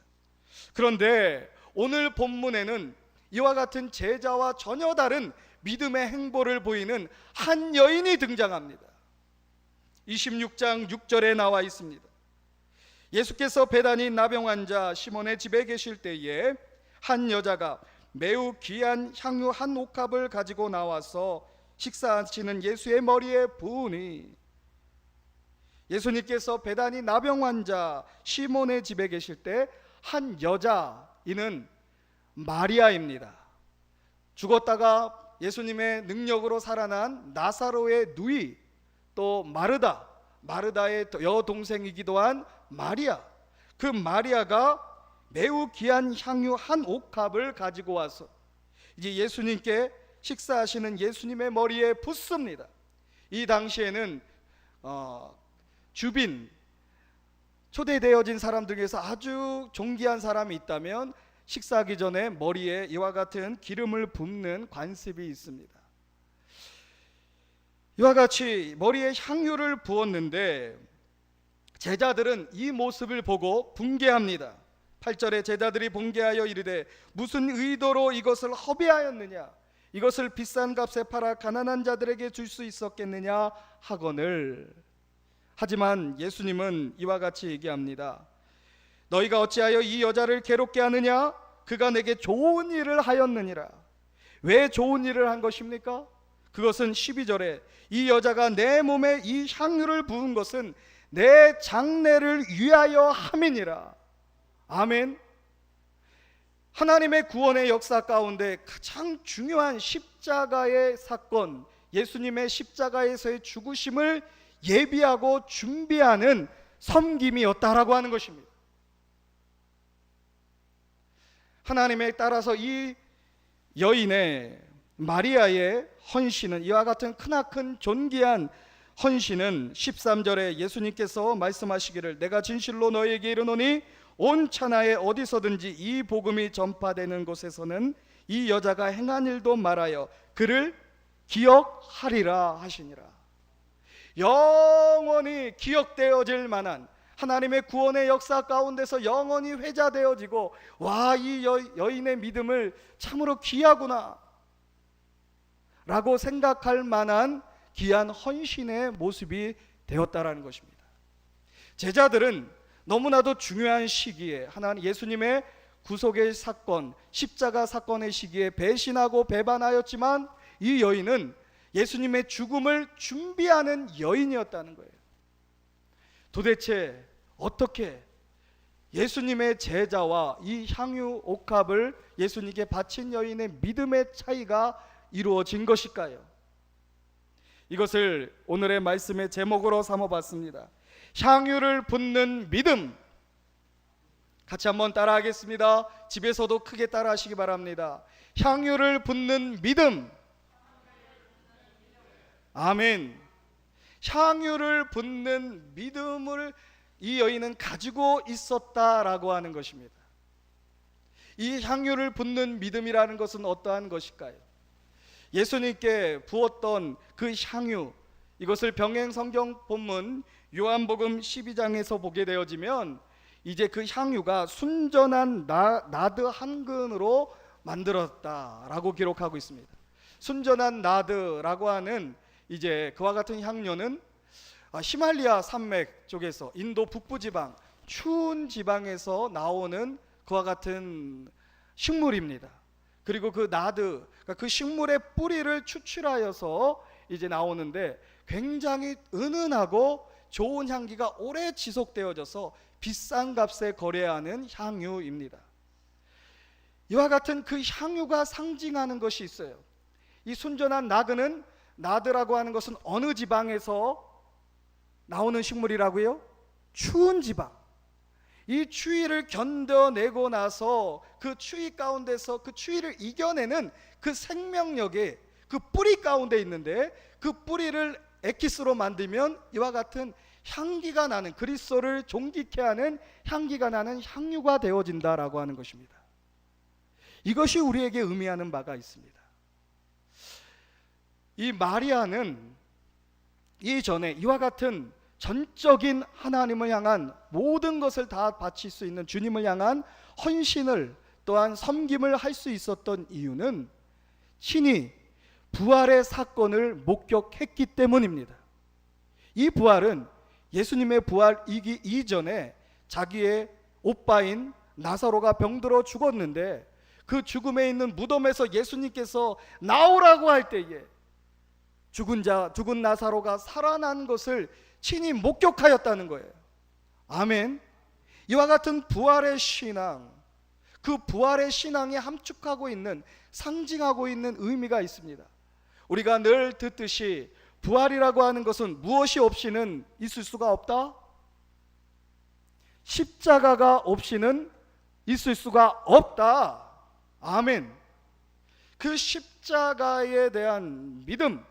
그런데 오늘 본문에는 이와 같은 제자와 전혀 다른 믿음의 행보를 보이는 한 여인이 등장합니다. 26장 6절에 나와 있습니다. 예수께서 배단이 나병 환자 시몬의 집에 계실 때에 한 여자가 매우 귀한 향유 한 옥합을 가지고 나와서 식사하시는 예수의 머리에 부으니, 예수님께서 배단이 나병 환자 시몬의 집에 계실 때 한 여자, 이는 마리아입니다. 죽었다가 예수님의 능력으로 살아난 나사로의 누이, 또 마르다의 여동생이기도 한 마리아, 그 마리아가 매우 귀한 향유 한 옥합을 가지고 와서 이제 예수님께 식사하시는 예수님의 머리에 붓습니다. 이 당시에는 주빈, 초대되어진 사람들 중에서 아주 존귀한 사람이 있다면 식사하기 전에 머리에 이와 같은 기름을 붓는 관습이 있습니다. 이와 같이 머리에 향유를 부었는데 제자들은 이 모습을 보고 붕괴합니다. 8절에 제자들이 붕괴하여 이르되 무슨 의도로 이것을 허비하였느냐, 이것을 비싼 값에 팔아 가난한 자들에게 줄 수 있었겠느냐 하거늘. 하지만 예수님은 이와 같이 얘기합니다. 너희가 어찌하여 이 여자를 괴롭게 하느냐? 그가 내게 좋은 일을 하였느니라. 왜 좋은 일을 한 것입니까? 그것은 12절에 이 여자가 내 몸에 이 향유를 부은 것은 내 장래를 위하여 함이니라. 아멘. 하나님의 구원의 역사 가운데 가장 중요한 십자가의 사건, 예수님의 십자가에서의 죽으심을 예비하고 준비하는 섬김이었다라고 하는 것입니다. 하나님에 따라서 이 여인의 마리아의 헌신은, 이와 같은 크나큰 존귀한 헌신은 13절에 예수님께서 말씀하시기를 내가 진실로 너희에게 이르노니 온 천하에 어디서든지 이 복음이 전파되는 곳에서는 이 여자가 행한 일도 말하여 그를 기억하리라 하시니라. 영원히 기억되어질 만한 하나님의 구원의 역사 가운데서 영원히 회자되어지고, 와, 이 여인의 믿음을 참으로 귀하구나 라고 생각할 만한 귀한 헌신의 모습이 되었다라는 것입니다. 제자들은 너무나도 중요한 시기에 하나님 예수님의 구속의 사건, 십자가 사건의 시기에 배신하고 배반하였지만 이 여인은 예수님의 죽음을 준비하는 여인이었다는 거예요. 도대체 어떻게 예수님의 제자와 이 향유 옥합을 예수님께 바친 여인의 믿음의 차이가 이루어진 것일까요? 이것을 오늘의 말씀의 제목으로 삼아봤습니다. 향유를 붓는 믿음. 같이 한번 따라하겠습니다. 집에서도 크게 따라하시기 바랍니다. 향유를 붓는 믿음. 아멘. 향유를 붓는 믿음을 이 여인은 가지고 있었다라고 하는 것입니다. 이 향유를 붓는 믿음이라는 것은 어떠한 것일까요? 예수님께 부었던 그 향유, 이것을 병행 성경 본문 요한복음 12장에서 보게 되어지면 이제 그 향유가 순전한 나드 한 근으로 만들었다라고 기록하고 있습니다. 순전한 나드라고 하는 이제 그와 같은 향료는 히말리아 산맥 쪽에서 인도 북부 지방 추운 지방에서 나오는 그와 같은 식물입니다. 그리고 그 나드, 그러니까 그 식물의 뿌리를 추출하여서 이제 나오는데 굉장히 은은하고 좋은 향기가 오래 지속되어져서 비싼 값에 거래하는 향유입니다. 이와 같은 그 향유가 상징하는 것이 있어요. 이 순전한 나드는, 나드라고 하는 것은 어느 지방에서 나오는 식물이라고요? 추운 지방. 이 추위를 견뎌내고 나서 그 추위 가운데서 그 추위를 이겨내는 그 생명력이 그 뿌리 가운데 있는데, 그 뿌리를 엑기스로 만들면 이와 같은 향기가 나는, 그리스도를 존귀케 하는 향기가 나는 향유가 되어진다라고 하는 것입니다. 이것이 우리에게 의미하는 바가 있습니다. 이 마리아는 이전에 이와 같은 전적인 하나님을 향한 모든 것을 다 바칠 수 있는 주님을 향한 헌신을, 또한 섬김을 할 수 있었던 이유는 친히 부활의 사건을 목격했기 때문입니다. 이 부활은 예수님의 부활이기 이전에 자기의 오빠인 나사로가 병들어 죽었는데, 그 죽음에 있는 무덤에서 예수님께서 나오라고 할 때에 죽은 나사로가 살아난 것을 친히 목격하였다는 거예요. 아멘. 이와 같은 부활의 신앙, 그 부활의 신앙이 함축하고 있는, 상징하고 있는 의미가 있습니다. 우리가 늘 듣듯이 부활이라고 하는 것은 무엇이 없이는 있을 수가 없다? 십자가가 없이는 있을 수가 없다. 아멘. 그 십자가에 대한 믿음,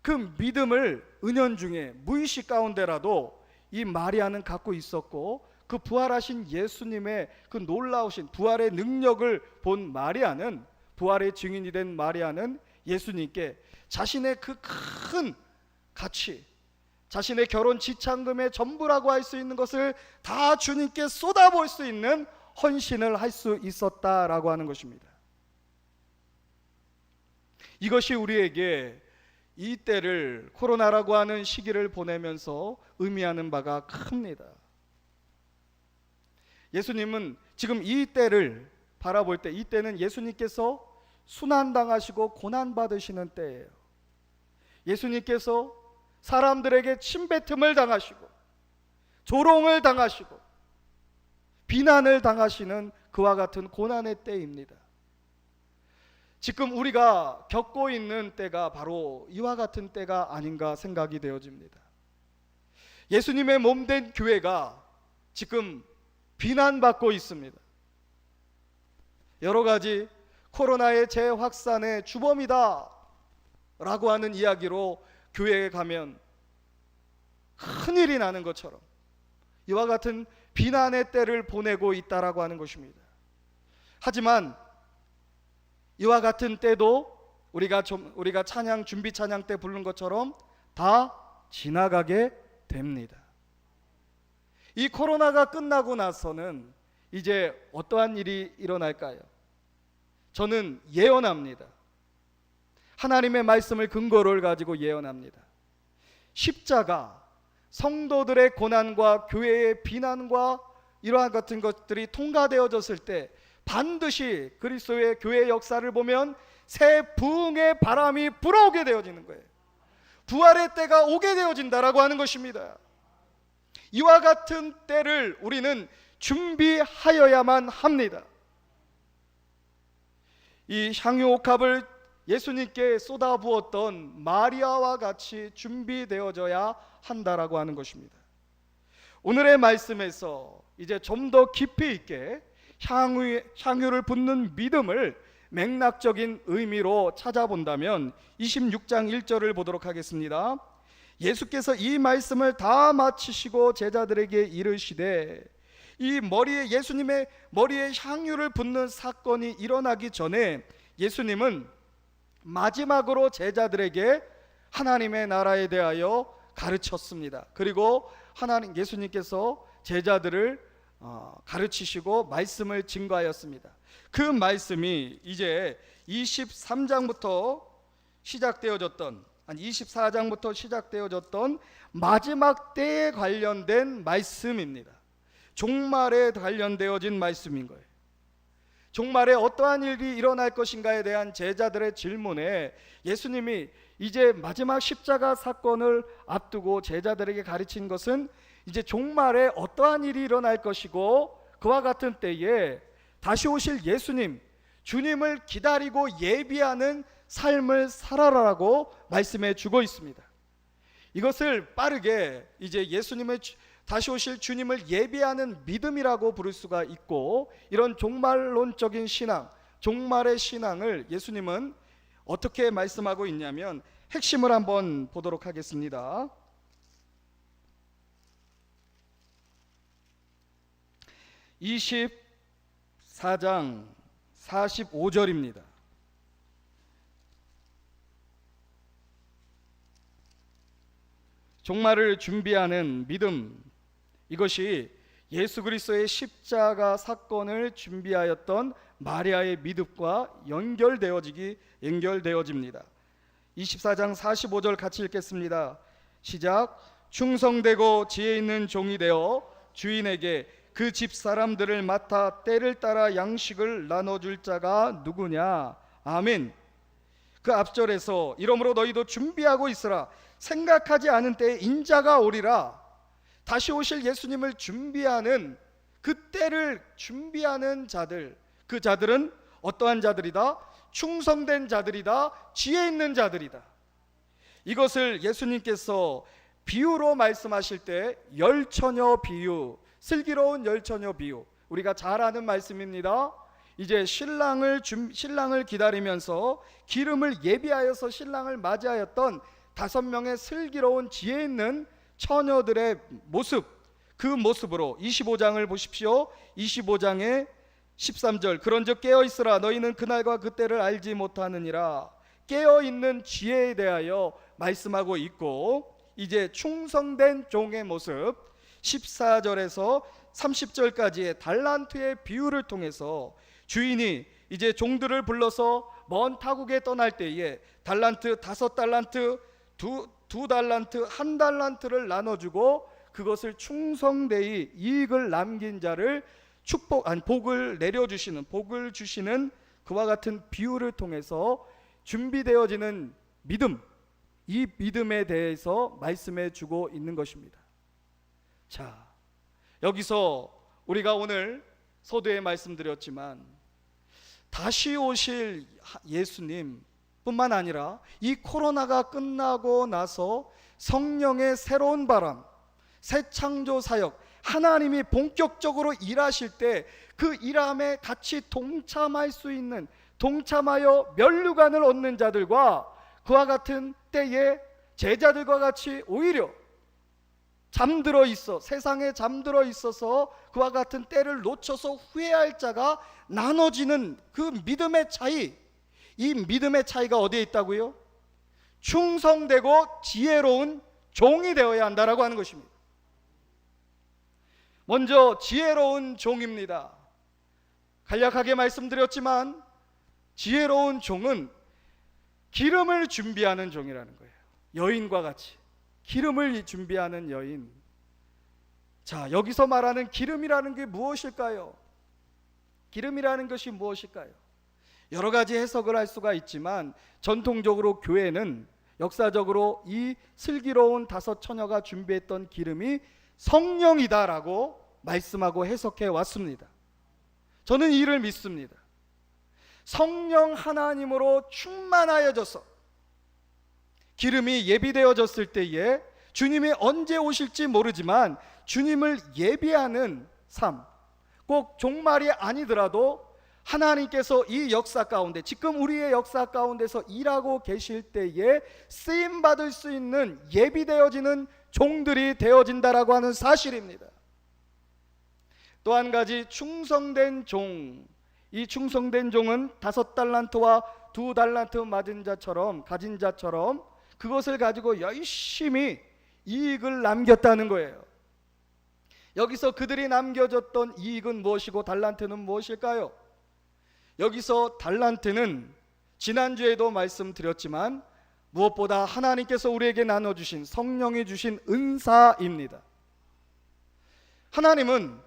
그 믿음을 은연중에 무의식 가운데라도 이 마리아는 갖고 있었고, 그 부활하신 예수님의 그 놀라우신 부활의 능력을 본 마리아는, 부활의 증인이 된 마리아는 예수님께 자신의 그 큰 가치, 자신의 결혼 지참금의 전부라고 할 수 있는 것을 다 주님께 쏟아볼 수 있는 헌신을 할 수 있었다라고 하는 것입니다. 이것이 우리에게 이 때를, 코로나라고 하는 시기를 보내면서 의미하는 바가 큽니다. 예수님은 지금 이 때를 바라볼 때, 이 때는 예수님께서 순환당하시고 고난받으시는 때예요. 예수님께서 사람들에게 침뱉음을 당하시고 조롱을 당하시고 비난을 당하시는 그와 같은 고난의 때입니다. 지금 우리가 겪고 있는 때가 바로 이와 같은 때가 아닌가 생각이 되어집니다. 예수님의 몸된 교회가 지금 비난받고 있습니다. 여러 가지 코로나의 재확산의 주범이다 라고 하는 이야기로 교회에 가면 큰일이 나는 것처럼 이와 같은 비난의 때를 보내고 있다라고 하는 것입니다. 하지만 이와 같은 때도 우리가 찬양, 준비 찬양 때 부른 것처럼 다 지나가게 됩니다. 이 코로나가 끝나고 나서는 이제 어떠한 일이 일어날까요? 저는 예언합니다. 하나님의 말씀을 근거를 가지고 예언합니다. 십자가, 성도들의 고난과 교회의 비난과 이러한 같은 것들이 통과되어졌을 때 반드시 그리스도의 교회 역사를 보면 새 부흥의 바람이 불어오게 되어지는 거예요. 부활의 때가 오게 되어진다라고 하는 것입니다. 이와 같은 때를 우리는 준비하여야만 합니다. 이 향유옥합을 예수님께 쏟아부었던 마리아와 같이 준비되어져야 한다라고 하는 것입니다. 오늘의 말씀에서 이제 좀 더 깊이 있게 향유를 붓는 믿음을 맥락적인 의미로 찾아본다면 26장 1절을 보도록 하겠습니다. 예수께서 이 말씀을 다 마치시고 제자들에게 이르시되, 이 예수님의 머리에 향유를 붓는 사건이 일어나기 전에 예수님은 마지막으로 제자들에게 하나님의 나라에 대하여 가르쳤습니다. 그리고 예수님께서 제자들을 가르치시고 말씀을 증거하였습니다. 그 말씀이 이제 23장부터 시작되어졌던 24장부터 시작되어졌던 마지막 때에 관련된 말씀입니다. 종말에 관련되어진 말씀인 거예요. 종말에 어떠한 일이 일어날 것인가에 대한 제자들의 질문에 예수님이 이제 마지막 십자가 사건을 앞두고 제자들에게 가르친 것은 이제 종말에 어떠한 일이 일어날 것이고 그와 같은 때에 다시 오실 예수님, 주님을 기다리고 예비하는 삶을 살아라라고 말씀해 주고 있습니다. 이것을 빠르게 이제 예수님의 다시 오실 주님을 예비하는 믿음이라고 부를 수가 있고, 이런 종말론적인 신앙, 종말의 신앙을 예수님은 어떻게 말씀하고 있냐면 핵심을 한번 보도록 하겠습니다. 24장 45절입니다. 종말을 준비하는 믿음, 이것이 예수 그리스도의 십자가 사건을 준비하였던 마리아의 믿음과 연결되어집니다. 24장 45절 같이 읽겠습니다. 시작. 충성되고 지혜 있는 종이 되어 주인에게 그 집 사람들을 맡아 때를 따라 양식을 나눠줄 자가 누구냐. 아멘. 그 앞절에서 이러므로 너희도 준비하고 있으라. 생각하지 않은 때에 인자가 오리라. 다시 오실 예수님을 준비하는, 그 때를 준비하는 자들, 그 자들은 어떠한 자들이다? 충성된 자들이다. 지혜 있는 자들이다. 이것을 예수님께서 비유로 말씀하실 때 열처녀 비유, 슬기로운 열처녀 비유, 우리가 잘 아는 말씀입니다. 이제 신랑을 기다리면서 기름을 예비하여서 신랑을 맞이하였던 5명의 슬기로운 지혜 있는 처녀들의 모습, 그 모습으로 25장을 보십시오. 25장의 13절. 그런즉 깨어있으라. 너희는 그날과 그때를 알지 못하느니라. 깨어있는 지혜에 대하여 말씀하고 있고, 이제 충성된 종의 모습 14절에서 30절까지의 달란트의 비유를 통해서 주인이 이제 종들을 불러서 먼 타국에 떠날 때에 달란트, 5달란트, 2달란트, 1달란트를 나눠주고 그것을 충성되이 이익을 남긴 자를 복을 내려주시는, 복을 주시는 그와 같은 비유를 통해서 준비되어지는 믿음, 이 믿음에 대해서 말씀해 주고 있는 것입니다. 자, 여기서 우리가 오늘 서두에 말씀드렸지만 다시 오실 예수님 뿐만 아니라 이 코로나가 끝나고 나서 성령의 새로운 바람, 새 창조 사역, 하나님이 본격적으로 일하실 때 그 일함에 같이 동참할 수 있는, 동참하여 면류관을 얻는 자들과 그와 같은 때에 제자들과 같이 오히려 잠들어 있어, 세상에 잠들어 있어서 그와 같은 때를 놓쳐서 후회할 자가 나눠지는 그 믿음의 차이, 이 믿음의 차이가 어디에 있다고요? 충성되고 지혜로운 종이 되어야 한다라고 하는 것입니다. 먼저 지혜로운 종입니다. 간략하게 말씀드렸지만 지혜로운 종은 기름을 준비하는 종이라는 거예요. 여인과 같이 기름을 준비하는 여인. 자, 여기서 말하는 기름이라는 게 무엇일까요? 기름이라는 것이 무엇일까요? 여러 가지 해석을 할 수가 있지만 전통적으로 교회는 역사적으로 이 슬기로운 다섯 처녀가 준비했던 기름이 성령이다라고 말씀하고 해석해 왔습니다. 저는 이를 믿습니다. 성령 하나님으로 충만하여져서 기름이 예비되어졌을 때에 주님이 언제 오실지 모르지만 주님을 예비하는 삶, 꼭 종말이 아니더라도 하나님께서 이 역사 가운데, 지금 우리의 역사 가운데서 일하고 계실 때에 쓰임 받을 수 있는 예비되어지는 종들이 되어진다라고 하는 사실입니다. 또 한 가지 충성된 종, 이 충성된 종은 5달란트와 2달란트 가진 자처럼 그것을 가지고 열심히 이익을 남겼다는 거예요. 여기서 그들이 남겨줬던 이익은 무엇이고 달란트는 무엇일까요? 여기서 달란트는 지난주에도 말씀드렸지만 무엇보다 하나님께서 우리에게 나눠주신 성령이 주신 은사입니다. 하나님은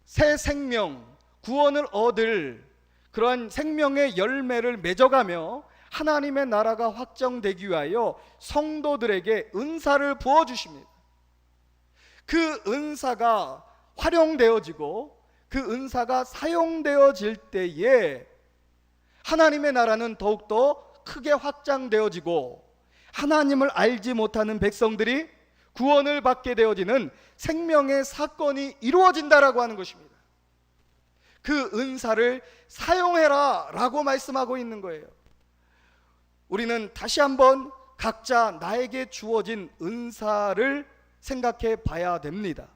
새 생명, 구원을 얻을 그러한 생명의 열매를 맺어가며 하나님의 나라가 확정되기 위하여 성도들에게 은사를 부어주십니다. 그 은사가 활용되어지고 그 은사가 사용되어질 때에 하나님의 나라는 더욱더 크게 확장되어지고 하나님을 알지 못하는 백성들이 구원을 받게 되어지는 생명의 사건이 이루어진다라고 하는 것입니다. 그 은사를 사용해라 라고 말씀하고 있는 거예요. 우리는 다시 한번 각자 나에게 주어진 은사를 생각해 봐야 됩니다.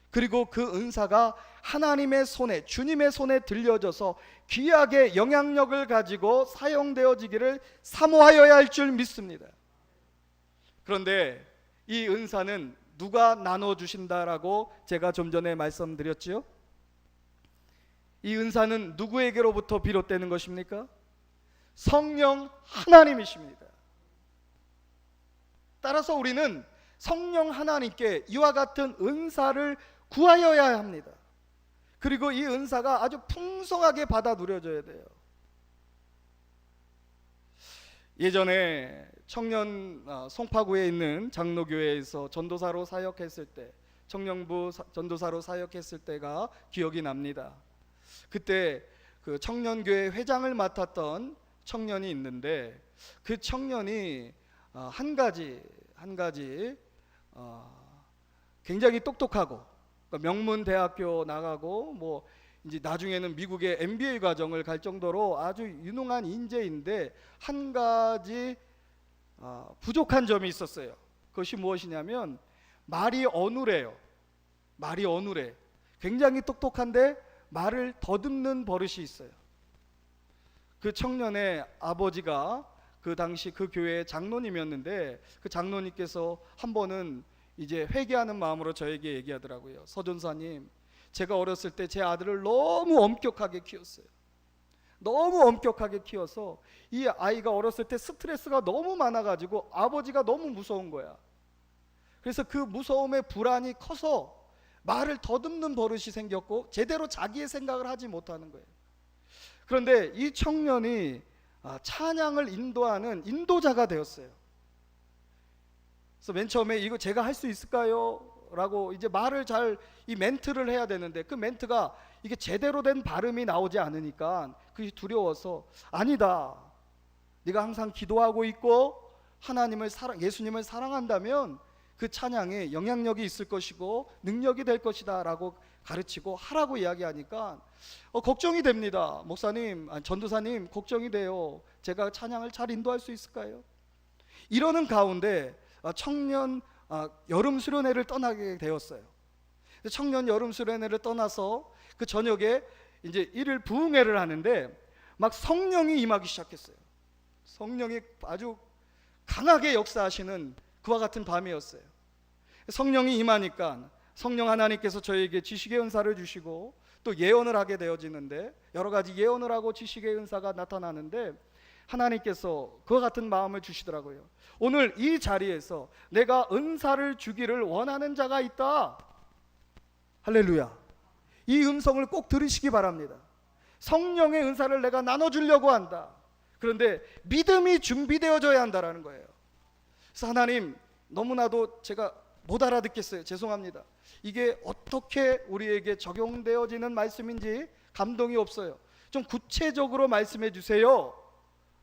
그리고 그 은사가 하나님의 손에, 주님의 손에 들려져서 귀하게 영향력을 가지고 사용되어지기를 사모하여야 할 줄 믿습니다. 그런데 이 은사는 누가 나눠주신다라고 제가 좀 전에 말씀드렸지요? 이 은사는 누구에게로부터 비롯되는 것입니까? 성령 하나님이십니다. 따라서 우리는 성령 하나님께 이와 같은 은사를 구하여야 합니다. 그리고 이 은사가 아주 풍성하게 받아 누려져야 돼요. 예전에 청년 송파구에 있는 장로교회에서 전도사로 사역했을 때, 청년부 전도사로 사역했을 때가 기억이 납니다. 그때 그 청년교회 회장을 맡았던 청년이 있는데 그 청년이 한 가지 굉장히 똑똑하고 명문대학교 나가고 뭐 이제 나중에는 미국의 MBA 과정을 갈 정도로 아주 유능한 인재인데 한 가지 부족한 점이 있었어요. 그것이 무엇이냐면 말이 어눌해요. 말이 어눌해. 굉장히 똑똑한데 말을 더듬는 버릇이 있어요. 그 청년의 아버지가 그 당시 그 교회의 장로님이었는데 그 장로님께서 한 번은 이제 회개하는 마음으로 저에게 얘기하더라고요. 서전사님, 제가 어렸을 때 제 아들을 너무 엄격하게 키웠어요. 너무 엄격하게 키워서 이 아이가 어렸을 때 스트레스가 너무 많아가지고 아버지가 너무 무서운 거야. 그래서 그 무서움에 불안이 커서 말을 더듬는 버릇이 생겼고 제대로 자기의 생각을 하지 못하는 거예요. 그런데 이 청년이 찬양을 인도하는 인도자가 되었어요. 그래서 맨 처음에 이거 제가 할 수 있을까요? 라고 이제 말을 잘 이 멘트를 해야 되는데 그 멘트가 이게 제대로 된 발음이 나오지 않으니까 그게 두려워서 아니다. 네가 항상 기도하고 있고 예수님을 사랑한다면 그 찬양에 영향력이 있을 것이고 능력이 될 것이다 라고 가르치고 하라고 이야기하니까 걱정이 됩니다. 목사님, 전도사님 걱정이 돼요. 제가 찬양을 잘 인도할 수 있을까요? 이러는 가운데 청년 여름 수련회를 떠나게 되었어요. 청년 여름 수련회를 떠나서 그 저녁에 이제 일일 부흥회를 하는데 막 성령이 임하기 시작했어요. 성령이 아주 강하게 역사하시는 그와 같은 밤이었어요. 성령이 임하니까 성령 하나님께서 저에게 지식의 은사를 주시고 또 예언을 하게 되어지는데 여러 가지 예언을 하고 지식의 은사가 나타나는데 하나님께서 그와 같은 마음을 주시더라고요. 오늘 이 자리에서 내가 은사를 주기를 원하는 자가 있다. 할렐루야. 이 음성을 꼭 들으시기 바랍니다. 성령의 은사를 내가 나눠주려고 한다. 그런데 믿음이 준비되어져야 한다라는 거예요. 그래서 하나님, 너무나도 제가 못 알아듣겠어요. 죄송합니다. 이게 어떻게 우리에게 적용되어지는 말씀인지 감동이 없어요. 좀 구체적으로 말씀해 주세요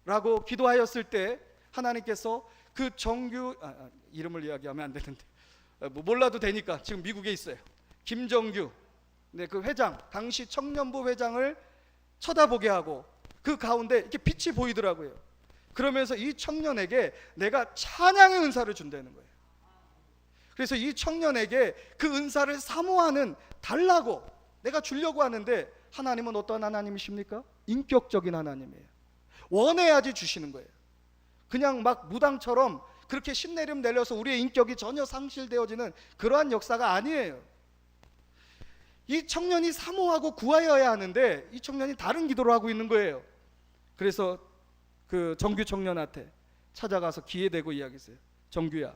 라고 기도하였을 때 하나님께서 그 정규 이름을 이야기하면 안 되는데 뭐 몰라도 되니까 지금 미국에 있어요. 김정규, 네, 그 회장, 당시 청년부 회장을 쳐다보게 하고 그 가운데 이렇게 빛이 보이더라고요. 그러면서 이 청년에게 내가 찬양의 은사를 준다는 거예요. 그래서 이 청년에게 그 은사를 사모하는, 달라고 내가 주려고 하는데, 하나님은 어떤 하나님이십니까? 인격적인 하나님이에요. 원해야지 주시는 거예요. 그냥 막 무당처럼 그렇게 신내림 내려서 우리의 인격이 전혀 상실되어지는 그러한 역사가 아니에요. 이 청년이 사모하고 구하여야 하는데 이 청년이 다른 기도를 하고 있는 거예요. 그래서 그 정규 청년한테 찾아가서 기에 대고 이야기했어요. 정규야,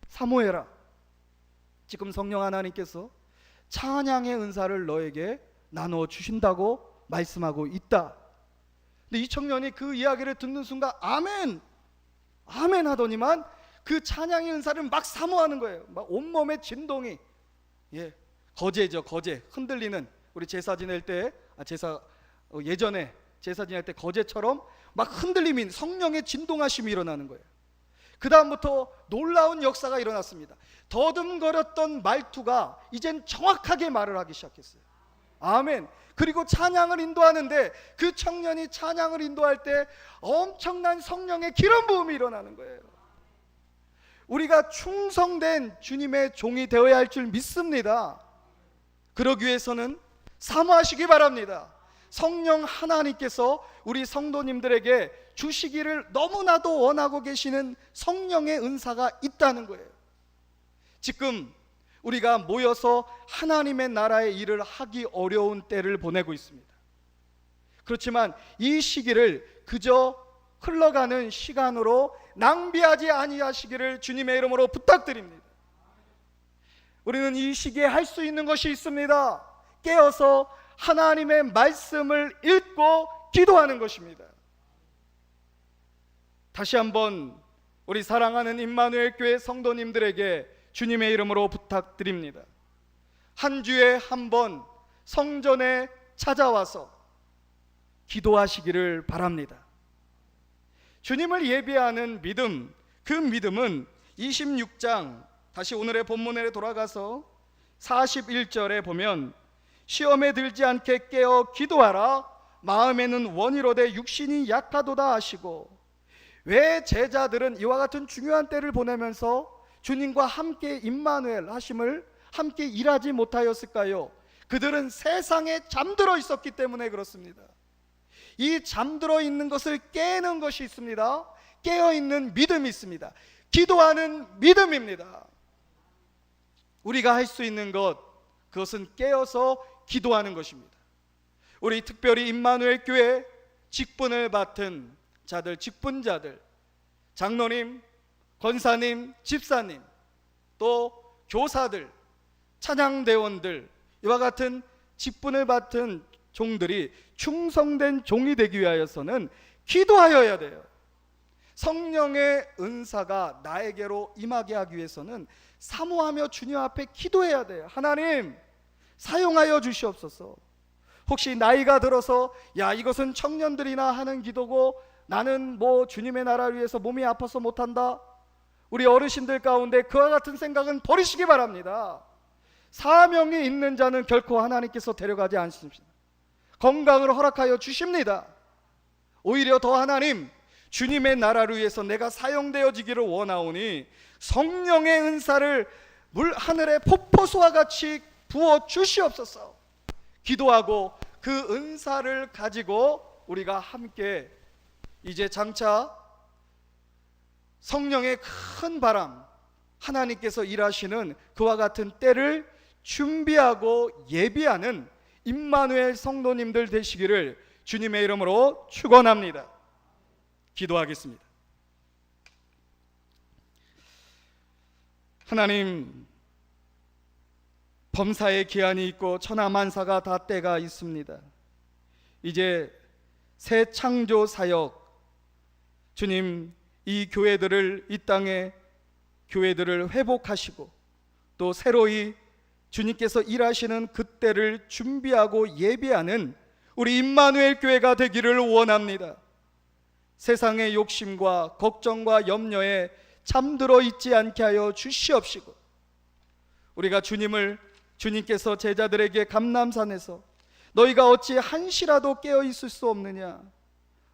사모해라. 지금 성령 하나님께서 찬양의 은사를 너에게 나누어 주신다고 말씀하고 있다. 근데 이 청년이 그 이야기를 듣는 순간 아멘, 아멘 하더니만 그 찬양의 은사를 막 사모하는 거예요. 막 온몸에 진동이, 거제죠, 거제. 흔들리는, 우리 제사 지낼 때, 예전에 제사 지낼 때 거제처럼 막 흔들림이, 성령의 진동하심이 일어나는 거예요. 그 다음부터 놀라운 역사가 일어났습니다. 더듬거렸던 말투가 이젠 정확하게 말을 하기 시작했어요. 아멘. 그리고 찬양을 인도하는데 그 청년이 찬양을 인도할 때 엄청난 성령의 기름 부음이 일어나는 거예요. 우리가 충성된 주님의 종이 되어야 할 줄 믿습니다. 그러기 위해서는 사모하시기 바랍니다. 성령 하나님께서 우리 성도님들에게 주시기를 너무나도 원하고 계시는 성령의 은사가 있다는 거예요. 지금 우리가 모여서 하나님의 나라의 일을 하기 어려운 때를 보내고 있습니다. 그렇지만 이 시기를 그저 흘러가는 시간으로 낭비하지 아니하시기를 주님의 이름으로 부탁드립니다. 우리는 이 시기에 할 수 있는 것이 있습니다. 깨어서 하나님의 말씀을 읽고 기도하는 것입니다. 다시 한번 우리 사랑하는 임마누엘 교회 성도님들에게 주님의 이름으로 부탁드립니다. 한 주에 한 번 성전에 찾아와서 기도하시기를 바랍니다. 주님을 예비하는 믿음, 그 믿음은 26장, 다시 오늘의 본문에 돌아가서 41절에 보면 시험에 들지 않게 깨어 기도하라. 마음에는 원이로되 육신이 약하도다 하시고, 왜 제자들은 이와 같은 중요한 때를 보내면서 주님과 함께 임마누엘 하심을 함께 일하지 못하였을까요? 그들은 세상에 잠들어 있었기 때문에 그렇습니다. 이 잠들어 있는 것을 깨는 것이 있습니다. 깨어있는 믿음이 있습니다. 기도하는 믿음입니다. 우리가 할 수 있는 것, 그것은 깨어서 기도하는 것입니다. 우리 특별히 임마누엘 교회 직분을 맡은 자들, 직분자들, 장로님, 권사님, 집사님, 또 교사들, 찬양대원들, 이와 같은 직분을 맡은 종들이 충성된 종이 되기 위하여서는 기도하여야 돼요. 성령의 은사가 나에게로 임하게 하기 위해서는 사모하며 주님 앞에 기도해야 돼요. 하나님, 사용하여 주시옵소서. 혹시 나이가 들어서 이것은 청년들이나 하는 기도고 나는 주님의 나라를 위해서 몸이 아파서 못한다, 우리 어르신들 가운데 그와 같은 생각은 버리시기 바랍니다. 사명이 있는 자는 결코 하나님께서 데려가지 않습니다. 건강을 허락하여 주십니다. 오히려 더 하나님, 주님의 나라를 위해서 내가 사용되어지기를 원하오니 성령의 은사를 하늘의 폭포수와 같이 부어 주시옵소서. 기도하고 그 은사를 가지고 우리가 함께 이제 장차 성령의 큰 바람, 하나님께서 일하시는 그와 같은 때를 준비하고 예비하는 임마누엘 성도님들 되시기를 주님의 이름으로 축원합니다. 기도하겠습니다. 하나님, 범사의 기한이 있고 천하만사가 다 때가 있습니다. 이제 새 창조 사역, 주님, 이 교회들을, 이 땅의 교회들을 회복하시고 또 새로이 주님께서 일하시는 그때를 준비하고 예비하는 우리 임마누엘 교회가 되기를 원합니다. 세상의 욕심과 걱정과 염려에 잠들어 있지 않게 하여 주시옵시고, 우리가 주님께서 제자들에게 감람산에서 너희가 어찌 한시라도 깨어 있을 수 없느냐,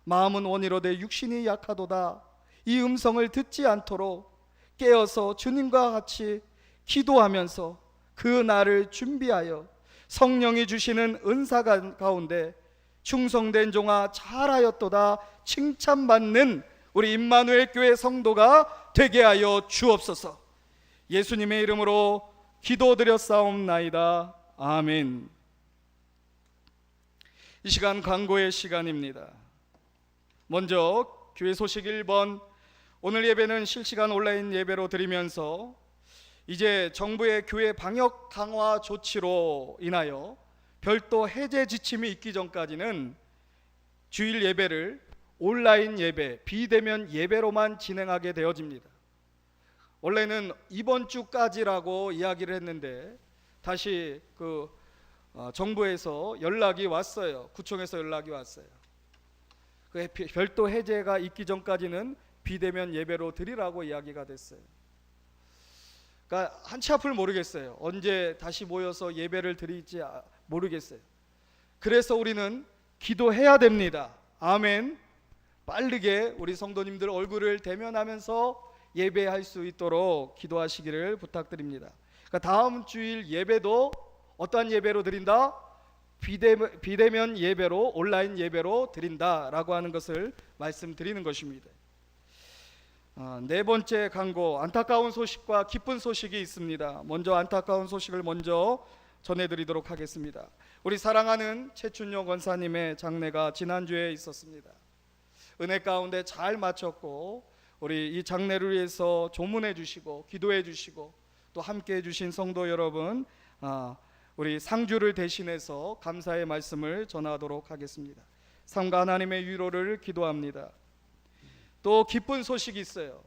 마음은 원이로되 육신이 약하도다, 이 음성을 듣지 않도록 깨어서 주님과 같이 기도하면서 그 날을 준비하여 성령이 주시는 은사 가운데 충성된 종아 잘하였도다 칭찬받는 우리 임마누엘 교회 성도가 되게 하여 주옵소서. 예수님의 이름으로 기도드렸사옵나이다. 아멘. 이 시간 광고의 시간입니다. 먼저 교회 소식 1번, 오늘 예배는 실시간 온라인 예배로 드리면서 이제 정부의 교회 방역 강화 조치로 인하여 별도 해제 지침이 있기 전까지는 주일 예배를 온라인 예배, 비대면 예배로만 진행하게 되어집니다. 원래는 이번 주까지라고 이야기를 했는데 다시 정부에서 연락이 왔어요. 구청에서 연락이 왔어요. 별도 해제가 있기 전까지는 비대면 예배로 드리라고 이야기가 됐어요. 그러니까 한치 앞을 모르겠어요. 언제 다시 모여서 예배를 드릴지 모르겠어요. 그래서 우리는 기도해야 됩니다. 아멘. 빠르게 우리 성도님들 얼굴을 대면하면서 예배할 수 있도록 기도하시기를 부탁드립니다. 그러니까 다음 주일 예배도 어떠한 예배로 드린다? 비대면 예배로, 온라인 예배로 드린다라고 하는 것을 말씀드리는 것입니다. 네 번째 광고, 안타까운 소식과 기쁜 소식이 있습니다. 먼저 안타까운 소식을 먼저 전해드리도록 하겠습니다. 우리 사랑하는 최춘용 권사님의 장례가 지난주에 있었습니다. 은혜 가운데 잘 마쳤고 우리 이 장례를 위해서 조문해 주시고 기도해 주시고 또 함께 해 주신 성도 여러분, 우리 상주를 대신해서 감사의 말씀을 전하도록 하겠습니다. 삼가 하나님의 위로를 기도합니다. 또 기쁜 소식이 있어요.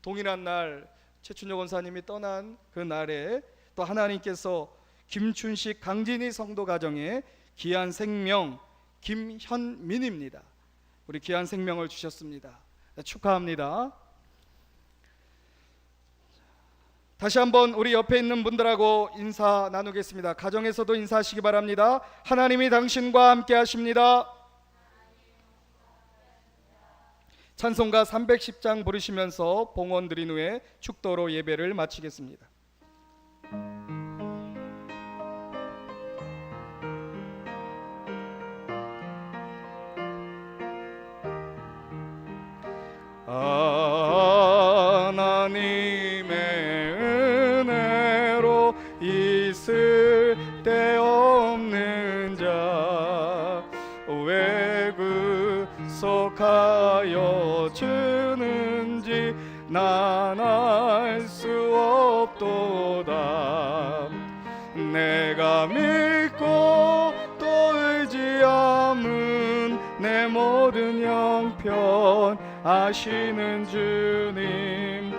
동일한 날 최춘용 권사님이 떠난 그 날에 또 하나님께서 김춘식 강진희 성도 가정에 귀한 생명 김현민입니다. 우리 귀한 생명을 주셨습니다. 축하합니다. 다시 한번 우리 옆에 있는 분들하고 인사 나누겠습니다. 가정에서도 인사하시기 바랍니다. 하나님이 당신과 함께 하십니다. 찬송가 310장 부르시면서 봉헌 드린 후에 축도로 예배를 마치겠습니다. 하나님의 은혜로 있을 데 없는 자 왜 구속하여 주는지 난 알 수 없도다. 내가 믿고 또 의지함은 내 모든 형편 아시는 주님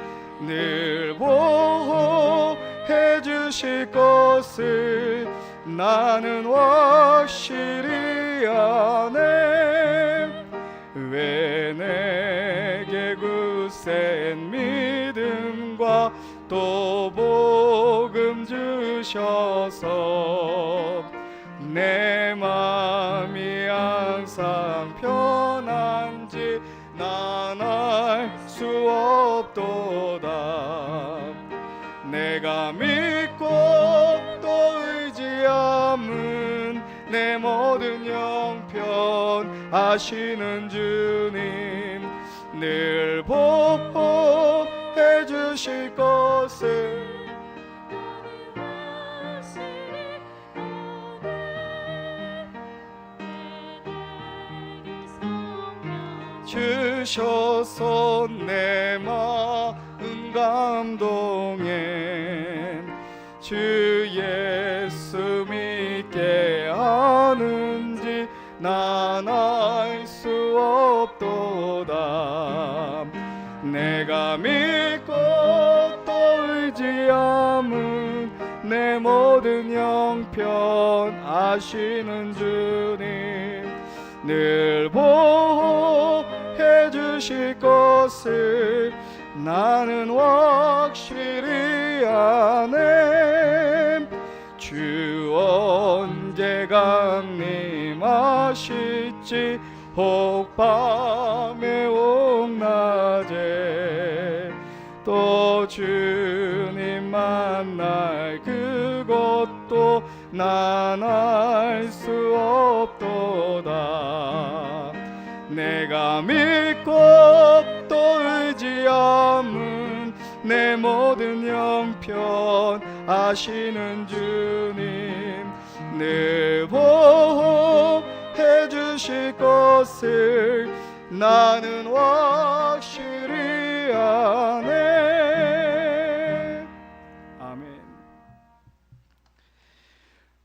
늘 보호해 주실 것을 나는 확실히 아네. 왜 내게 굳센 믿음과 또 복음 주셔서 내 맘이 항상 편한지 난 알 수 없도다. 내가 믿고 또 의지함은 내 모든 형편 아시는 주님 늘 보호해 주실 것을 주셔서 내 마음 감동해. 주 예수 믿게 하는지 난 알 수 없도다. 내가 믿고 또 의지함은 내 모든 형편 아시는 주님 늘 보호해 주실 것을 나는 확실히 아네. 주 언제 강림하실지 혹 밤에 혹 낮에 또 주님 만날 그것도 난 알 수 없도다. 내가 믿고 또 의지함은 내 모든 형편 아시는 주님 늘 보호해 주실 것을 나는 확실히 아네. 아멘.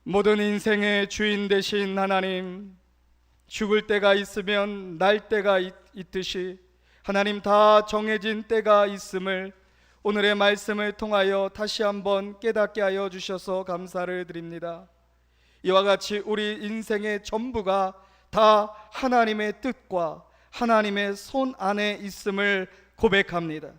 모든 인생의 주인 되신 하나님, 죽을 때가 있으면 날 때가 있듯이 하나님 다 정해진 때가 있음을 오늘의 말씀을 통하여 다시 한번 깨닫게 하여 주셔서 감사를 드립니다. 이와 같이 우리 인생의 전부가 다 하나님의 뜻과 하나님의 손 안에 있음을 고백합니다.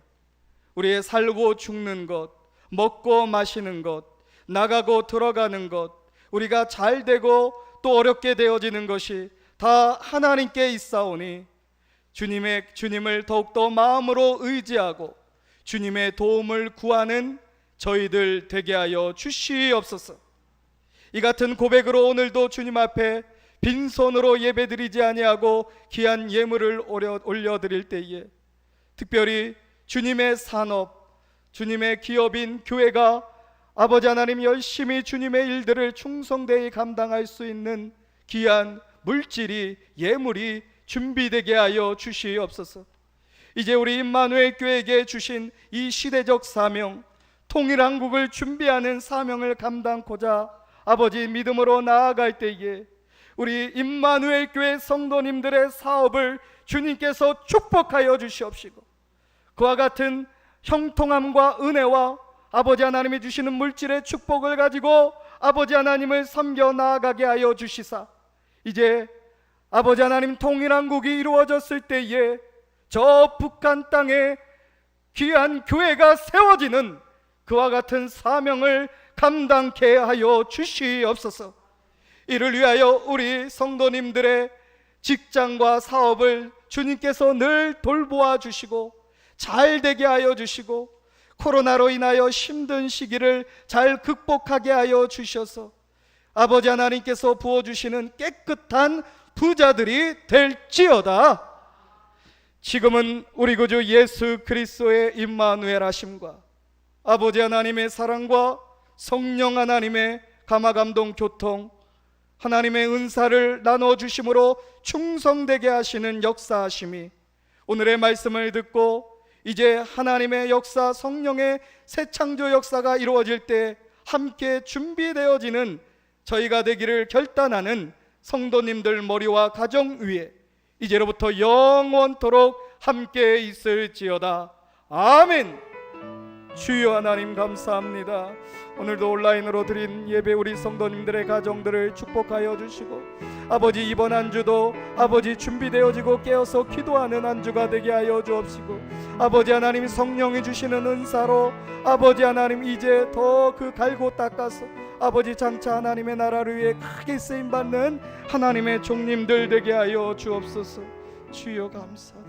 우리의 살고 죽는 것, 먹고 마시는 것, 나가고 들어가는 것, 우리가 잘 되고 또 어렵게 되어지는 것이 다 하나님께 있사오니 주님을 더욱더 마음으로 의지하고 주님의 도움을 구하는 저희들 되게 하여 주시옵소서. 이 같은 고백으로 오늘도 주님 앞에 빈손으로 예배드리지 아니하고 귀한 예물을 올려드릴 때에 특별히 주님의 산업, 주님의 기업인 교회가 아버지 하나님 열심히 주님의 일들을 충성되이 감당할 수 있는 귀한 물질이 예물이 준비되게 하여 주시옵소서. 이제 우리 임마누엘 교회에게 주신 이 시대적 사명, 통일한국을 준비하는 사명을 감당코자 아버지 믿음으로 나아갈 때에 우리 임마누엘 교회 성도님들의 사업을 주님께서 축복하여 주시옵시고 그와 같은 형통함과 은혜와 아버지 하나님이 주시는 물질의 축복을 가지고 아버지 하나님을 섬겨 나아가게 하여 주시사 이제 아버지 하나님 통일한국이 이루어졌을 때에 저 북한 땅에 귀한 교회가 세워지는 그와 같은 사명을 감당케 하여 주시옵소서. 이를 위하여 우리 성도님들의 직장과 사업을 주님께서 늘 돌보아 주시고 잘 되게 하여 주시고 코로나로 인하여 힘든 시기를 잘 극복하게 하여 주셔서 아버지 하나님께서 부어주시는 깨끗한 부자들이 될지어다. 지금은 우리 구주 예수 그리스도의 임마누엘 하심과 아버지 하나님의 사랑과 성령 하나님의 감화감동 교통 하나님의 은사를 나눠주심으로 충성되게 하시는 역사하심이 오늘의 말씀을 듣고 이제 하나님의 역사 성령의 새 창조 역사가 이루어질 때 함께 준비되어지는 저희가 되기를 결단하는 성도님들 머리와 가정 위에 이제로부터 영원토록 함께 있을지어다. 아멘. 주여 하나님 감사합니다. 오늘도 온라인으로 드린 예배 우리 성도님들의 가정들을 축복하여 주시고 아버지 이번 한 주도 아버지 준비되어지고 깨어서 기도하는 한 주가 되게 하여 주옵시고 아버지 하나님 성령이 주시는 은사로 아버지 하나님 이제 더 그 갈고 닦아서 아버지 장차 하나님의 나라를 위해 크게 쓰임받는 하나님의 종님들 되게 하여 주옵소서. 주여 감사드립니다.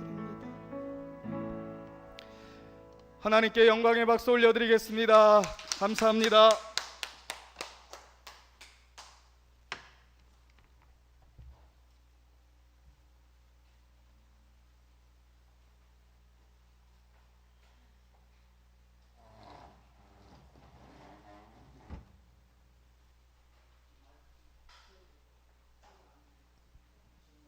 하나님께 영광의 박수 올려드리겠습니다. 감사합니다.